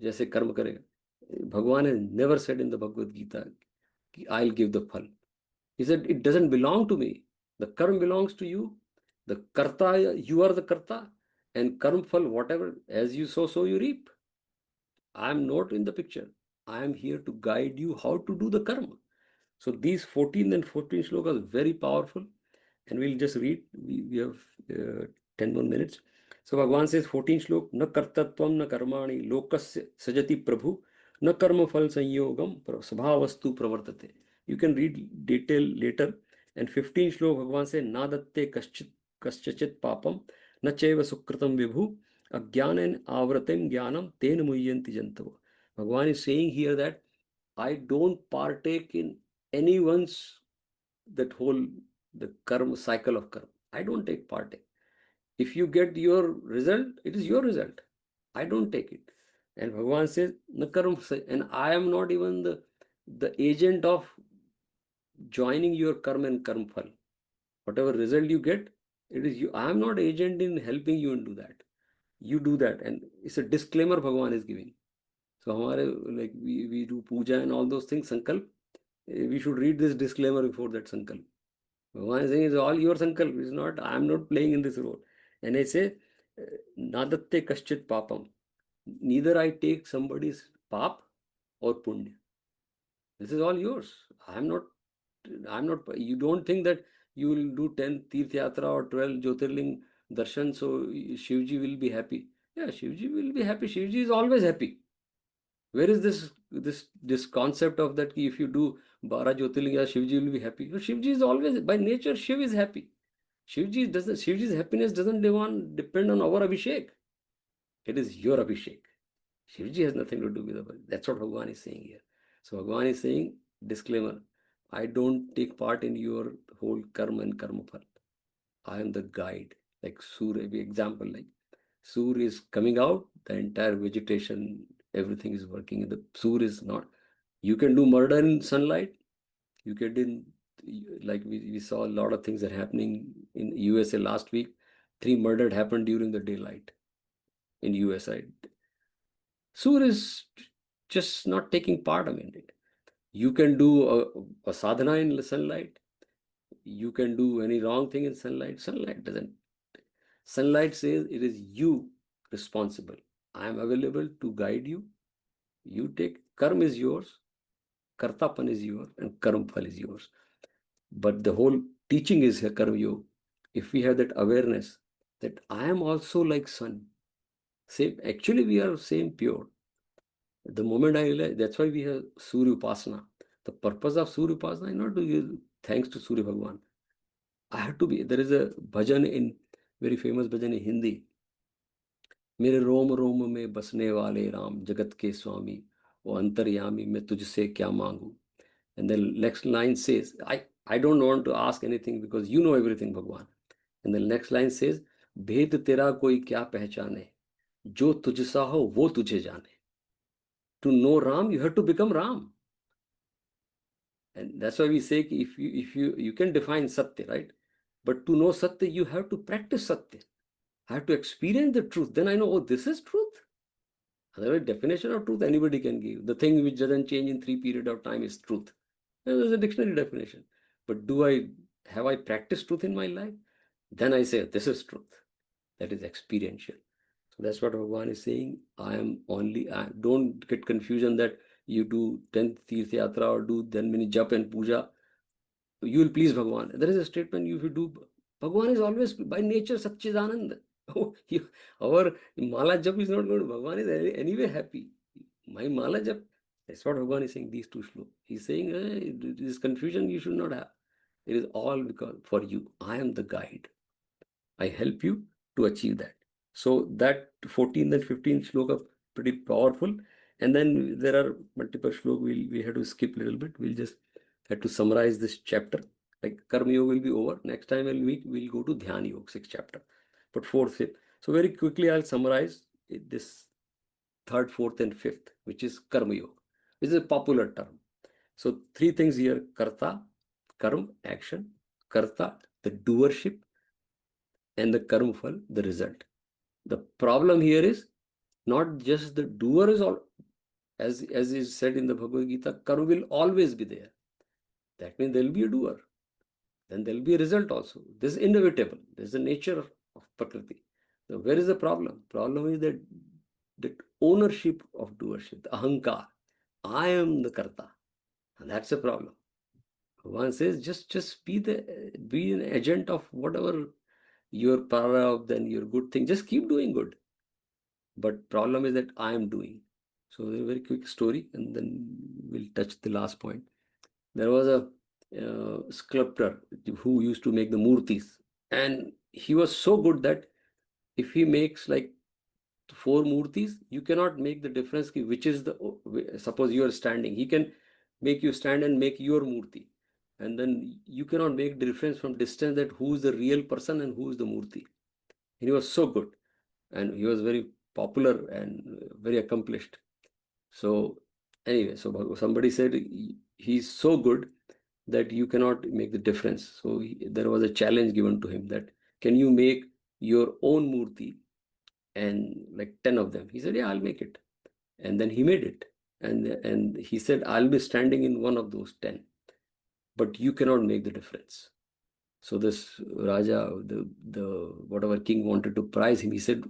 जैसे कर्म करेगा। Bhagwan has never said in the Bhagavad Gita कि I will give the phal. He said, it doesn't belong to me. The karma belongs to you. The karta, you are the karta. And karma phal, whatever, as you sow, so you reap. I am not in the picture. I am here to guide you how to do the karma. So these 14 and 14 shlokas are very powerful. And we'll just read. We have 10 more minutes. So Bhagavan says 14 shlok, na kartatvam na karmani lokasya sajati prabhu na karma phal sanyogam svabhavastu pravartate. You can read detail later. And 15 shlok Bhagavan says na datte kaschachit papam na chaiva sukritam vibhu ajnana avratem jnanam ten muyyanti jantavo. Bhagavan is saying here that I don't partake in anyone's that whole the karma cycle of karma. I don't take part in. If you get your result, it is your result. I don't take it. And Bhagavan says, "Na karma," and I am not even the agent of joining your karma and karma phal. Whatever result you get, it is you. I am not agent in helping you into that. You do that, and it's a disclaimer Bhagavan is giving. So, हमारे like we do puja and all those things, sankalp. We should read this disclaimer before that sankalp. Bhagavan is saying it's all your sankalp. It's not, I am not playing in this role. And I say, nadatte kaschit papam. Neither I take somebody's pap or punya. This is all yours. You don't think that you will do 10 Tirth Yatra or 12 Jyotirling darshan, so Shivji will be happy. Yeah, Shivji will be happy. Shivji is always happy. Where is this concept of that if you do Bara Jyotirlinga, Shivji will be happy? No, Shivji is always, by nature, Shiv is happy. Shivji's happiness doesn't depend on our Abhishek. It is your Abhishek. Shivji has nothing to do with Abhishek. That's what Bhagavan is saying here. So Bhagavan is saying, disclaimer, I don't take part in your whole karma and karma phal. I am the guide. Like Surya, example, like Surya is coming out, the entire vegetation, everything is working. The Surya is not. You can do murder in sunlight. You can do, like we saw a lot of things that are happening in USA last week. 3 murders happened during the daylight in USA. Sur is just not taking part in it. You can do a sadhana in sunlight. You can do any wrong thing in sunlight. Sunlight doesn't. Sunlight says it is you responsible. I am available to guide you. You take, karma is yours, kartapan is yours, and karma phal is yours. But the whole teaching is here, karma yoga. If we have that awareness that I am also like sun, same, actually we are same pure. The moment I realize, that's why we have Surya Upasana. The purpose of Surya Upasana is not to give thanks to Surya Bhagwan. I have to be, there is a bhajan in, very famous bhajan in Hindi. मेरे रोम रोम में बसने वाले राम जगत के स्वामी वो अंतर्यामी मैं तुझसे क्या मांगू. And the next line says, I don't want to ask anything because you know everything, Bhagwan. And the next line says, भेद तेरा कोई क्या पहचाने जो तुझसा हो वो तुझे जाने. To know Ram, you have to become Ram. And that's why we say if you can define Satya, right? But to know Satya, you have to practice Satya. I have to experience the truth. Then I know, oh, this is truth. Otherwise, definition of truth anybody can give. The thing which doesn't change in 3 period of time is truth. And there's a dictionary definition. But have I practiced truth in my life? Then I say, this is truth. That is experiential. So that's what Bhagavan is saying. Don't get confusion that you do 10th Tirth Yatra or do then many jap and puja. You will please Bhagavan. There is a statement, if you do, Bhagavan is always by nature Satchidanand. Our mala jap is not good. Bhagavan is anyway happy. My mala jap, that's what Bhagavan is saying, these 2 shlokas. He's saying, this confusion you should not have. It is all because for you. I am the guide. I help you to achieve that. So that 14 and 15 shloka pretty powerful. And then there are multiple shlokas. We have to skip a little bit. We'll just have to summarize this chapter. Like Karma Yoga will be over. Next time we'll go to Dhyan Yoga, 6th chapter. But 4th, 5th. So very quickly I'll summarize this 3rd, 4th, and 5th, which is Karma Yoga. This is a popular term. So three things here: karta, karma, action; karta, the doership; and the karma phal, the result. The problem here is not just the doer is all, as is said in the Bhagavad Gita, karma will always be there. That means there will be a doer. Then there will be a result also. This is inevitable. This is the nature of Prakriti. So where is the problem? Problem is that ownership of doership, the ahankar. I am the karta. And that's the problem. One says just be an agent of whatever your prarabdha, then your good thing. Just keep doing good. But problem is that I am doing. So a very quick story, and then we'll touch the last point. There was a sculptor who used to make the murtis, and he was so good that if he makes like four murtis, you cannot make the difference which is the, suppose you are standing, he can make you stand and make your murti, and then you cannot make the difference from distance that who is the real person and who is the murti. And he was so good, and he was very popular and very accomplished. So anyway, so somebody said he's so good that you cannot make the difference. So there was a challenge given to him that can you make your own murti, and like 10 of them. He said, yeah, I'll make it. And then he made it. And he said, I'll be standing in one of those 10, but you cannot make the difference. So this Raja, the whatever king wanted to prize him, he said,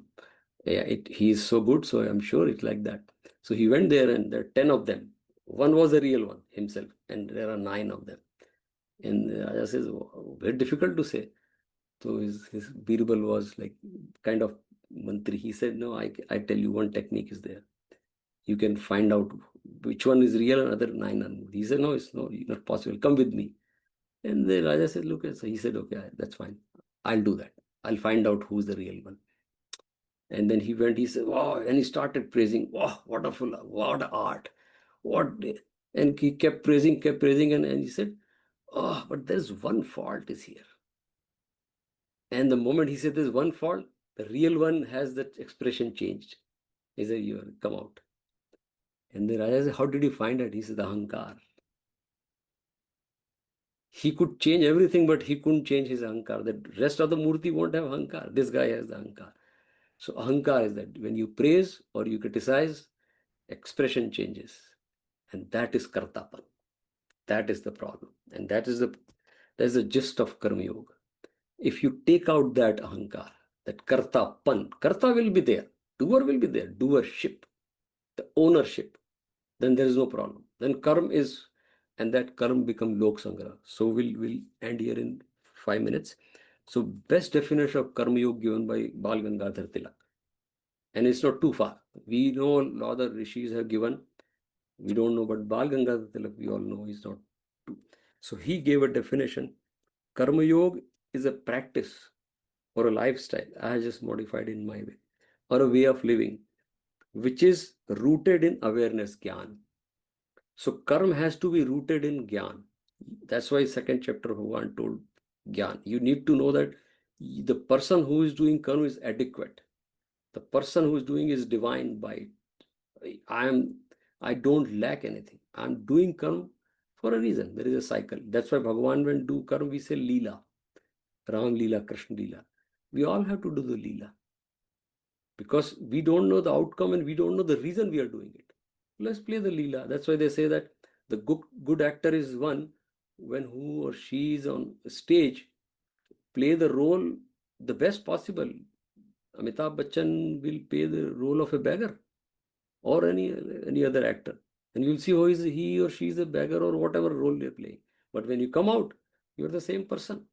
yeah, he is so good, so I'm sure it's like that. So he went there, and there are 10 of them. One was the real one himself, and there are 9 of them. And the Raja says, oh, very difficult to say. So his Birbal was like kind of mantri. He said, no, I tell you, one technique is there. You can find out which one is real and other 9 are. He said, no, it's not possible. Come with me. And the Raja said, look, so he said, okay, that's fine. I'll do that. I'll find out who's the real one. And then he went, he said, wow, and he started praising, wow, wonderful, what art, what, and he kept praising, and he said, oh, but there's one fault is here. And the moment he said there's one fault, the real one has that expression changed. He said, you come out. And the Raja said, how did you find it? He said, ahankar. He could change everything, but he couldn't change his ahankar. The rest of the murti won't have ahankar. This guy has the ahankar. So ahankar is that when you praise or you criticize, expression changes. And that is kartapan. That is the problem. And that's the gist of karma yoga. If you take out that ahankar, that karta will be there. Doer will be there. Doership, the ownership. Then there is no problem. Then karma is, and that karma become lok sangra. So we'll end here in 5 minutes. So best definition of karma yoga given by Bal Gangadhar Tilak. And it's not too far. We know a lot of rishis have given. We don't know, but Bal Gangadhar Tilak, we all know is not true. So he gave a definition. Karma yoga is a practice or a lifestyle. I have just modified in my way, or a way of living, which is rooted in awareness, jnana. So karma has to be rooted in jnana. That's why second chapter Bhagavan told jnana. You need to know that the person who is doing karma is adequate. The person who is doing is divine by I don't lack anything. I'm doing karma for a reason. There is a cycle. That's why Bhagavan when do karma, we say Leela. Ram Leela, Krishna Leela. We all have to do the Leela. Because we don't know the outcome and we don't know the reason we are doing it. Let's play the Leela. That's why they say that the good actor is one when who or she is on stage, play the role the best possible. Amitabh Bachchan will play the role of a beggar or any other actor. And you'll see how is he or she is a beggar or whatever role they're playing. But when you come out, you're the same person.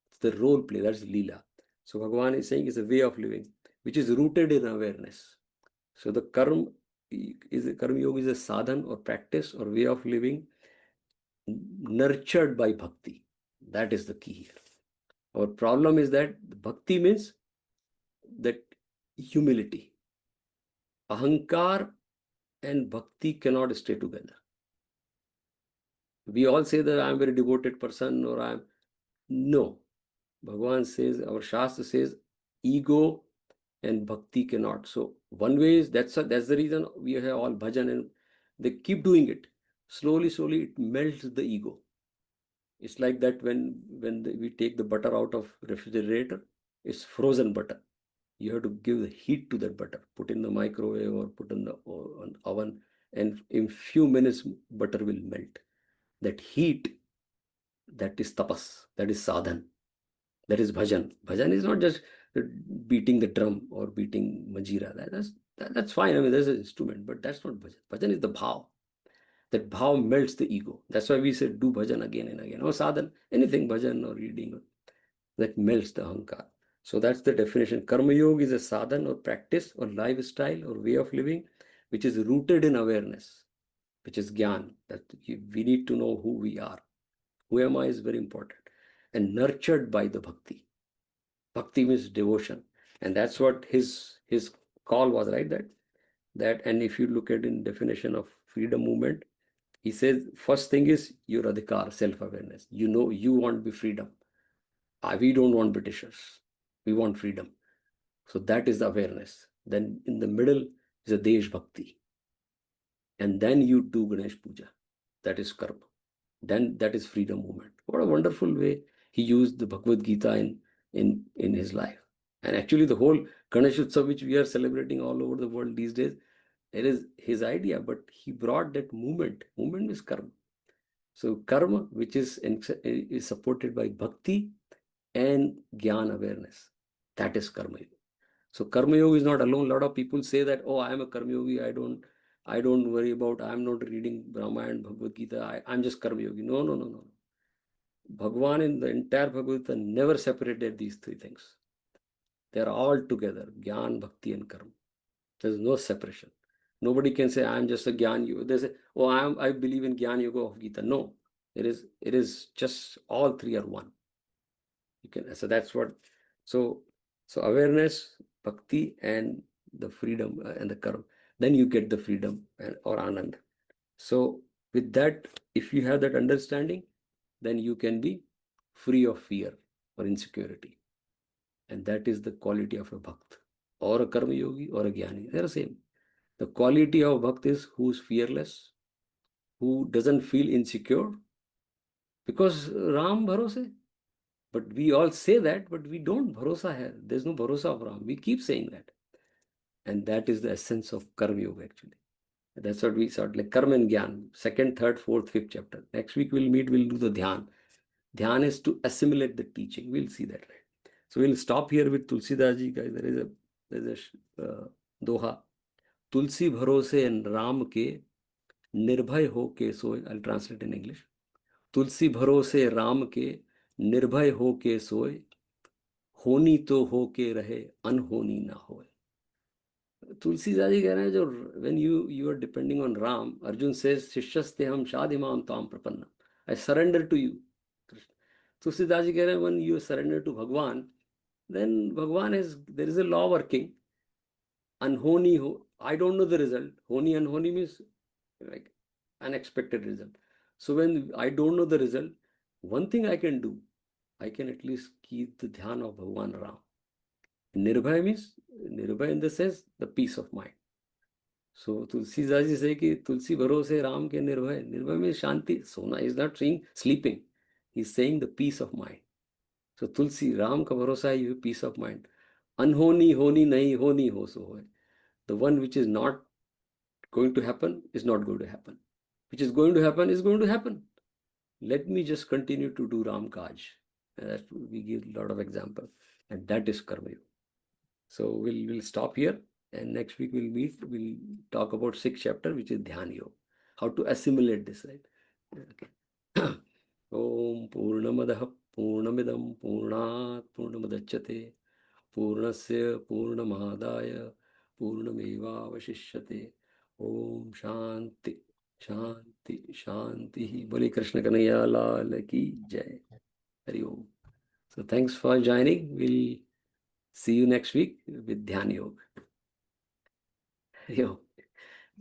It's the role play, that's Leela. So Bhagavan is saying it's a way of living, which is rooted in awareness. So the karma yoga is a sadhan or practice or way of living nurtured by bhakti. That is the key here. Our problem is that bhakti means that humility. Ahankar and bhakti cannot stay together. We all say that I am a very devoted person or I am. No. Bhagavan says, our Shastra says, ego and bhakti cannot. So one way is that's the reason we have all bhajan and they keep doing it. slowly, slowly it melts the ego. It's like that we take the butter out of refrigerator, it's frozen butter. You have to give the heat to that butter, put in the microwave or put in the oven, and in few minutes butter will melt. That heat, that is tapas, that is sadhan, that is bhajan. Bhajan is not just beating the drum or beating majira. That's fine. I mean, there's an instrument, but that's not bhajan. Bhajan is the bhav. That bhav melts the ego. That's why we say do bhajan again and again. Or sadhan, anything, bhajan or reading, that melts the ahankar. So that's the definition. Karma yoga is a sadhan or practice or lifestyle or way of living which is rooted in awareness, which is gyan. That we need to know who we are. Who am I is very important. And nurtured by the bhakti. Bhakti means devotion. And that's what his call was, right? That and if you look at in definition of freedom movement, he says first thing is your adhikar, self-awareness. You know you want to be freedom. We don't want Britishers. We want freedom. So that is the awareness. Then in the middle is a Desh Bhakti. And then you do Ganesh Puja. That is karma. Then that is freedom movement. What a wonderful way he used the Bhagavad Gita in his life. And actually the whole Ganesh Utsav which we are celebrating all over the world these days, it is his idea, but he brought that movement. Movement is karma. So karma, which is supported by bhakti and gyan awareness, that is karma yoga. So karma yoga is not alone. A lot of people say that, oh, I am a karma yogi. I don't worry about. I am not reading Brahman, Bhagavad Gita. I'm just karma yogi. No, no, no, no. Bhagwan in the entire Bhagavad Gita never separated these three things. They are all together: gyan, bhakti, and karma. There is no separation. Nobody can say I am just a gyan yoga. They say, oh, I believe in gyan yoga of Gita. No, it is just all three are one. You can, so that's what, so awareness, bhakti, and the freedom and the karma, then you get the freedom or anand. So with that, if you have that understanding, then you can be free of fear or insecurity, and that is the quality of a bhakt or a karma yogi or a jnani. They're the same. The quality of bhakt is who's fearless, who doesn't feel insecure, because Ram bharose. But we all say that, but we don't bharosa hai. There's no bharosa of Ram. We keep saying that. And that is the essence of Karma Yoga actually. That's what we sort like Karma and Gyan, second, third, fourth, fifth chapter. Next week we'll meet, we'll do the Dhyan. Dhyan is to assimilate the teaching. We'll see that, right? So we'll stop here with Tulsidas ji, guys. There's a doha. Tulsi bharose and Ram ke nirbhay ho ke soy. I'll translate in English. तुलसी भरोसे राम के निर्भय हो के सोए होनी तो हो के रहे अनहोनी ना होए. तुलसीदास जी कह रहे हैं जो when you are depending on Ram, Arjun says शिष्यस्ते हम शाधिमाम ताम प्रपन्नम, I surrender to you. Tulsidas ji कह रहे हैं when you surrender to Bhagwan, then Bhagwan is, there is a law working. Unhoni ho, I don't know the result. Honi unhoni means like unexpected result. So when I don't know the result, one thing I can do, I can at least keep the dhyan of Bhagwan Ram. Nirbhay means, Nirbhay in the sense, the peace of mind. So Tulsidas ji say कि तुलसी भरोसे राम के निर्भय. Nirbhay means shanti. Sona is not saying sleeping. He's saying the peace of mind. So Tulsi Ram का भरोसा है, you have peace of mind. अनहोनी होनी नहीं, होनी हो सो होए. The one which is not going to happen is not going to happen. Which is going to happen is going to happen. Let me just continue to do Ram Kaj. And that we give a lot of example. And that is Karma Yoga. So we'll stop here. And next week we'll meet. We'll talk about sixth chapter, which is Dhyan Yoga. How to assimilate this, right? Okay. Om Purnamadaha Purnamidam Purnat Purnamadachyate Purnasya Purnamadaya Purnameva Vashishyate. Om Shanti Shanti Shanti. Boli Krishna Kanaya Lal Ki Jai. Hari Om. So thanks for joining. We'll see you next week with Dhyan Yoga. Hari Om.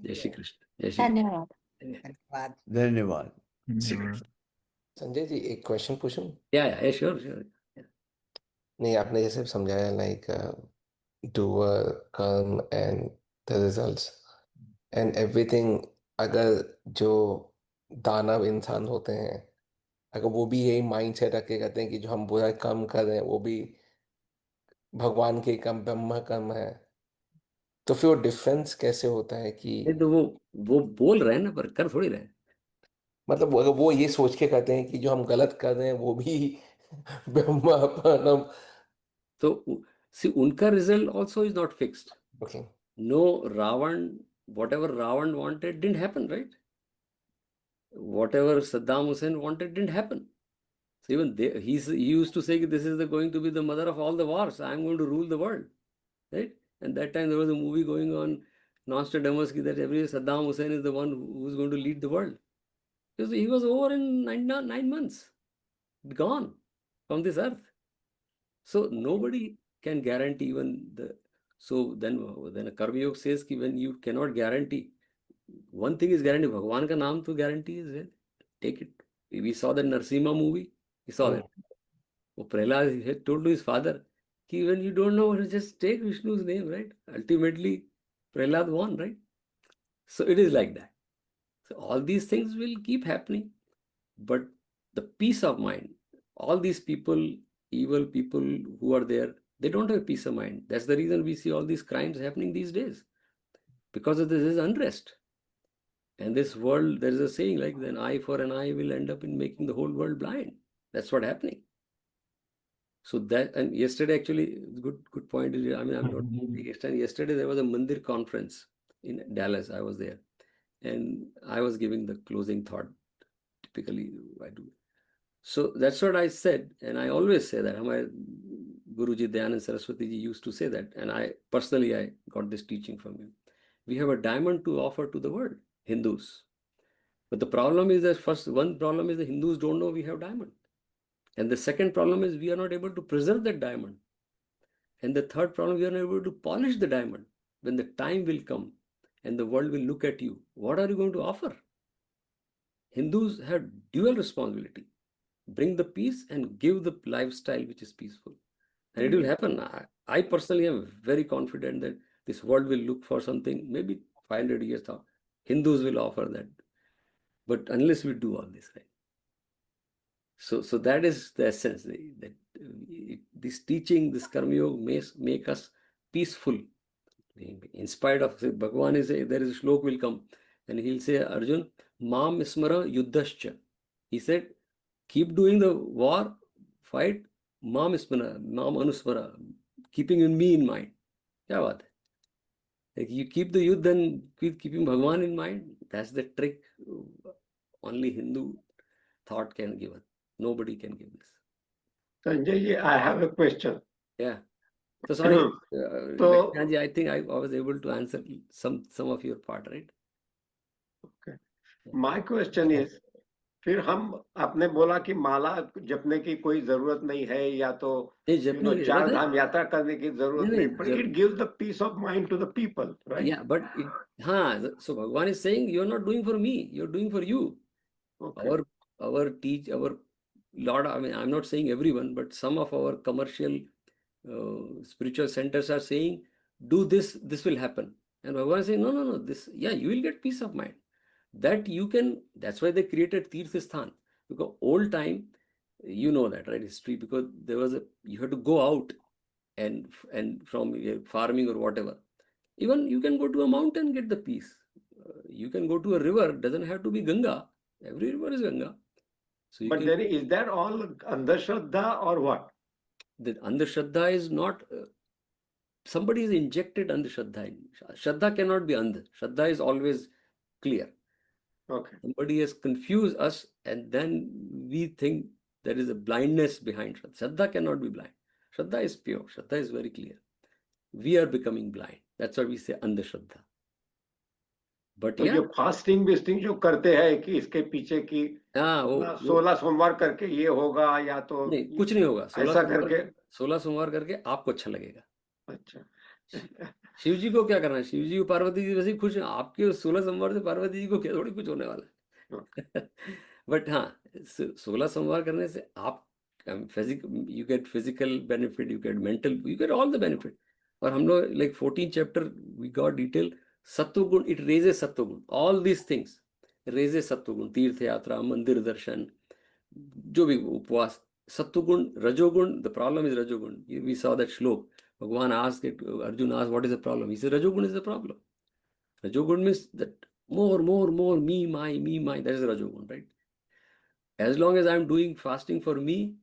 Jai Shri Krishna. Jai Shri Krishna. धन्यवाद. धन्यवाद. धन्यवाद. संजय जी एक question पूछूं? Yeah, sure. नहीं, आपने जैसे समझाया like doer, कर्म and the results and everything, अगर जो दानव इंसान होते हैं, अगर वो भी यही माइंड सेट रख के कहते हैं कि जो हम बुरा कर्म कर रहे हैं वो भी भगवान के कर्म, ब्रह्म कर्म है, तो फिर वो डिफरेंस कैसे होता है कि नहीं तो वो बोल रहे हैं ना, पर कर थोड़ी रहे हैं। मतलब अगर वो ये सोच के कहते हैं कि जो हम गलत कर रहे हैं वो भी ब्रह्म परम। तो सी उनका result also is not fixed. Okay. No, Ravan, whatever Ravan wanted didn't happen, right? Whatever Saddam Hussein wanted didn't happen. So even he used to say, this is going to be the mother of all the wars. I am going to rule the world, right? And that time there was a movie going on, Nostradamus, that every Saddam Hussein is the one who's going to lead the world. Because he was over in 9 months, gone from this earth. So nobody can guarantee even the. So then a Karma Yoga says कि when you cannot guarantee, one thing is guarantee. भगवान का नाम तो guarantee is there. Take it. We saw the Narsimha movie. We saw that. वो Prahlad had told to his father कि when you don't know, just take Vishnu's name, right? Ultimately, Prahlad won, right? So it is like that. So all these things will keep happening, but the peace of mind, all these people, evil people who are there, they don't have peace of mind. That's the reason we see all these crimes happening these days, because of this unrest. And this world, there is a saying like, an eye for an eye will end up in making the whole world blind. That's what's happening. So that, and yesterday actually, good point. I mean, I'm not yesterday there was a Mandir conference in Dallas. I was there, and I was giving the closing thought. Typically, I do. So that's what I said, and I always say that. My Guruji Dayanand Saraswati ji used to say that, and I personally got this teaching from him. We have a diamond to offer to the world, Hindus. But the problem is that one problem is the Hindus don't know we have diamond. And the second problem is we are not able to preserve that diamond. And the third problem, we are not able to polish the diamond. When the time will come and the world will look at you, what are you going to offer? Hindus have dual responsibility. Bring the peace and give the lifestyle which is peaceful. And it will happen. I personally am very confident that this world will look for something, maybe 500 years now. Hindus will offer that. But unless we do all this, right? So that is the essence. That this teaching, this Karma Yoga may make us peaceful. In spite of, Bhagavan is there is a shlok will come, and he'll say, Arjun, Mam Smara Yuddhascha. He said, keep doing the war, fight, Mam Smara, Mam Anusmara, keeping me in mind. क्या बात है? Like you keep the youth, then keeping Bhagavan in mind. That's the trick. Only Hindu thought can give us. Nobody can give this. Sanjay ji, I have a question. Yeah. So sorry, So, Lakshmanaji, I think I was able to answer some of your part, right? okay. My question is, फिर हम आपने बोला कि माला जपने की कोई जरूरत नहीं है, या तो नहीं, जपने की चार जरूरत है. धाम यात्रा करने की जरूरत नहीं, but it gives the peace of mind to the people, right? Yeah, but so Bhagavan is saying, you're not doing for me, you're doing for you. Okay. Our Lord, I mean, I'm not saying everyone, but some of our commercial spiritual centers are saying, do this will happen. And Bhagavan is saying, no, this, you will get peace of mind. That you can, that's why they created Tirth Sthan. Because old time, you know that, right, history, because you had to go out and from farming or whatever. Even you can go to a mountain, get the peace. You can go to a river, doesn't have to be Ganga. Every river is Ganga. So but then is that all Andhashraddha or what? The Andhashraddha is not, somebody is injected Andhashraddha. Shraddha cannot be Andh. Shraddha is always clear. Okay. Somebody has confused us, and then we think there is a blindness behind Shraddha. Shraddha cannot be blind. Shraddha is pure. Shraddha is very clear. We are becoming blind. That's why we say Andhashraddha. But तो ये fasting विस्टिंग जो करते हैं कि इसके पीछे की 16 सोमवार करके ये होगा, या तो नहीं, कुछ नहीं होगा. ऐसा करके 16 सोमवार करके आपको अच्छा लगेगा. अच्छा. शिव जी को क्या करना है? शिव जी को पार्वती जी वैसे ही खुश हैं. आपके 16 सोमवार से पार्वती जी को क्या थोड़ी कुछ होने वाला है. बट हाँ, 16 सोमवार करने से आप you get physical benefit, you get mental, you get all the benefit. और हम लोग like 14 chapter we got detail. सत्वगुण, इट रेजेस सत्वगुण. ऑल दीज थिंग्स raises सत्वगुण, तीर्थ यात्रा, मंदिर दर्शन, जो भी उपवास, सत्वगुण, rajogun, the problem is rajogun. We saw that shlok. Bhagwan asked it, Arjuna asked, what is the problem? He said, rajogun is the problem. Rajogun means that more, me, my, that is rajogun, right? As long as I'm doing fasting for me,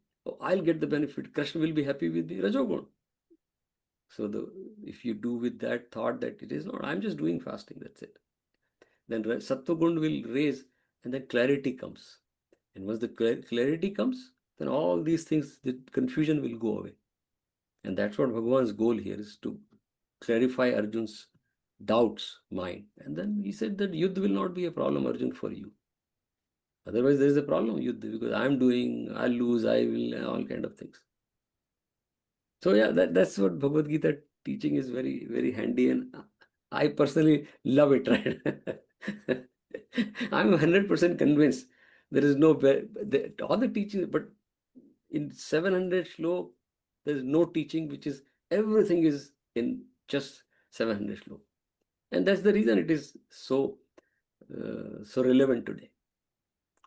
I'll get the benefit. Krishna will be happy with me, rajogun. So if you do with that thought that it is not, I'm just doing fasting, that's it. Then sattva-gun will raise, and then clarity comes. And once the clarity comes, then all these things, the confusion will go away. And that's what Bhagavan's goal here is, to clarify Arjun's doubts mind. And then he said that Yuddha will not be a problem, Arjun, for you. Otherwise, there is a problem, Yuddha, because I'm doing, I'll lose, I will, and all kind of things. So yeah, that's what Bhagavad Gita teaching is, very, very handy, and I personally love it, right? I'm 100% convinced there is no, all the teaching, but in 700 shlok, there is no teaching which is, everything is in just 700 shlok. And that's the reason it is so relevant today.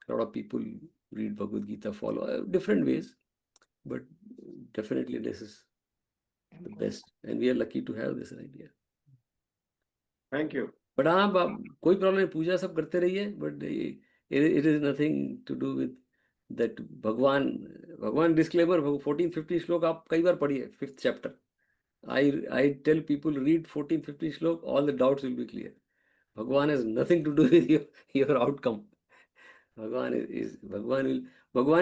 A lot of people read Bhagavad Gita, follow different ways, but definitely this is the best, and we are lucky to have this idea. Thank you. But हाँ, कोई problem नहीं, पूजा सब करते रहिए, but it is nothing to do with that. भगवान disclaimer 14-15 श्लोक आप कई बार पढ़िए, 5th chapter. I tell people, read 14-15 श्लोक, all the doubts will be clear. Bhagwan has nothing to do with your outcome. Bhagwan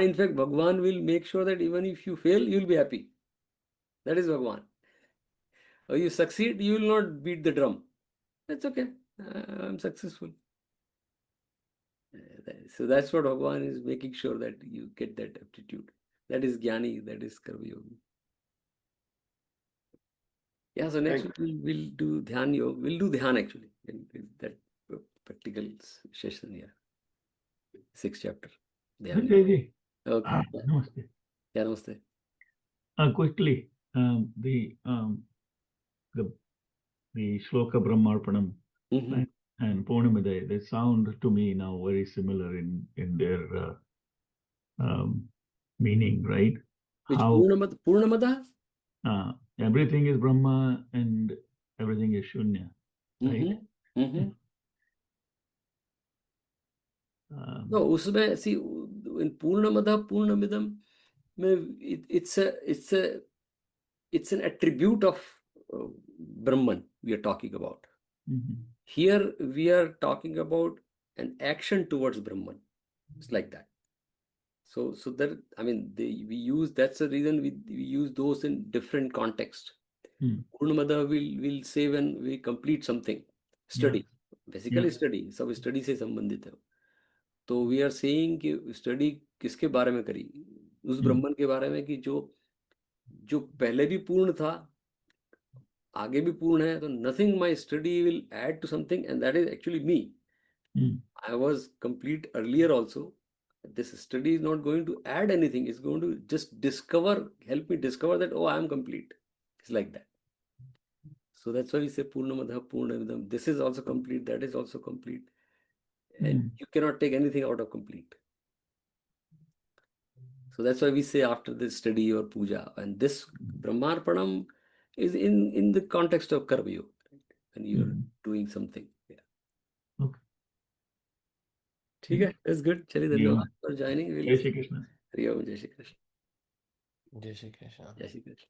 in fact, Bhagwan will make sure that even if you fail, you will be happy. That is Bhagwan. Or you succeed, you will not beat the drum. That's okay. I'm successful. So that's what Bhagwan is making sure, that you get that aptitude. That is Jnani, that is Karma Yogi. Yeah, so next we'll do Dhyan Yoga. We'll do Dhyan actually, in that practical session, yeah. 6th chapter. Dhyan Yoga. Okay. Namaste. Yeah, namaste. Quickly, the Shloka Brahmarpanam and Purnamada, they sound to me now very similar in their meaning, right? Which Purnamada? Everything is Brahma and everything is Shunya, right? No, usme, see, in Purnamada, Purnamidam, it's an attribute of Brahman we are talking about. Here we are talking about an action towards Brahman. It's like that. So that, I mean, we use, that's the reason we use those in different context. Purnamada will say when we complete something, study. Basically study, सब study से संबंधित है. तो we are saying कि study किसके बारे में करी? उस ब्रह्मन के बारे में कि जो पहले भी पूर्ण था, आगे भी पूर्ण है, तो nothing my study will add to something, and that is actually me. I was complete earlier also. This study is not going to add anything. It's going to just help me discover that, oh, I am complete. It's like that. So that's why we say Purnamada, Purnamidam. This is also complete, that is also complete. And you cannot take anything out of complete. So that's why we say after this study or puja. And this Brahmarpanam is in the context of Karma Yoga, right? When you're doing something. Yeah. Okay. ठीक है, that's good. चलिए, धन्यवाद for joining. Jai Shri Krishna. Hari Om, Jai Shri Krishna. जय Shri Krishna. Jai Shri Krishna.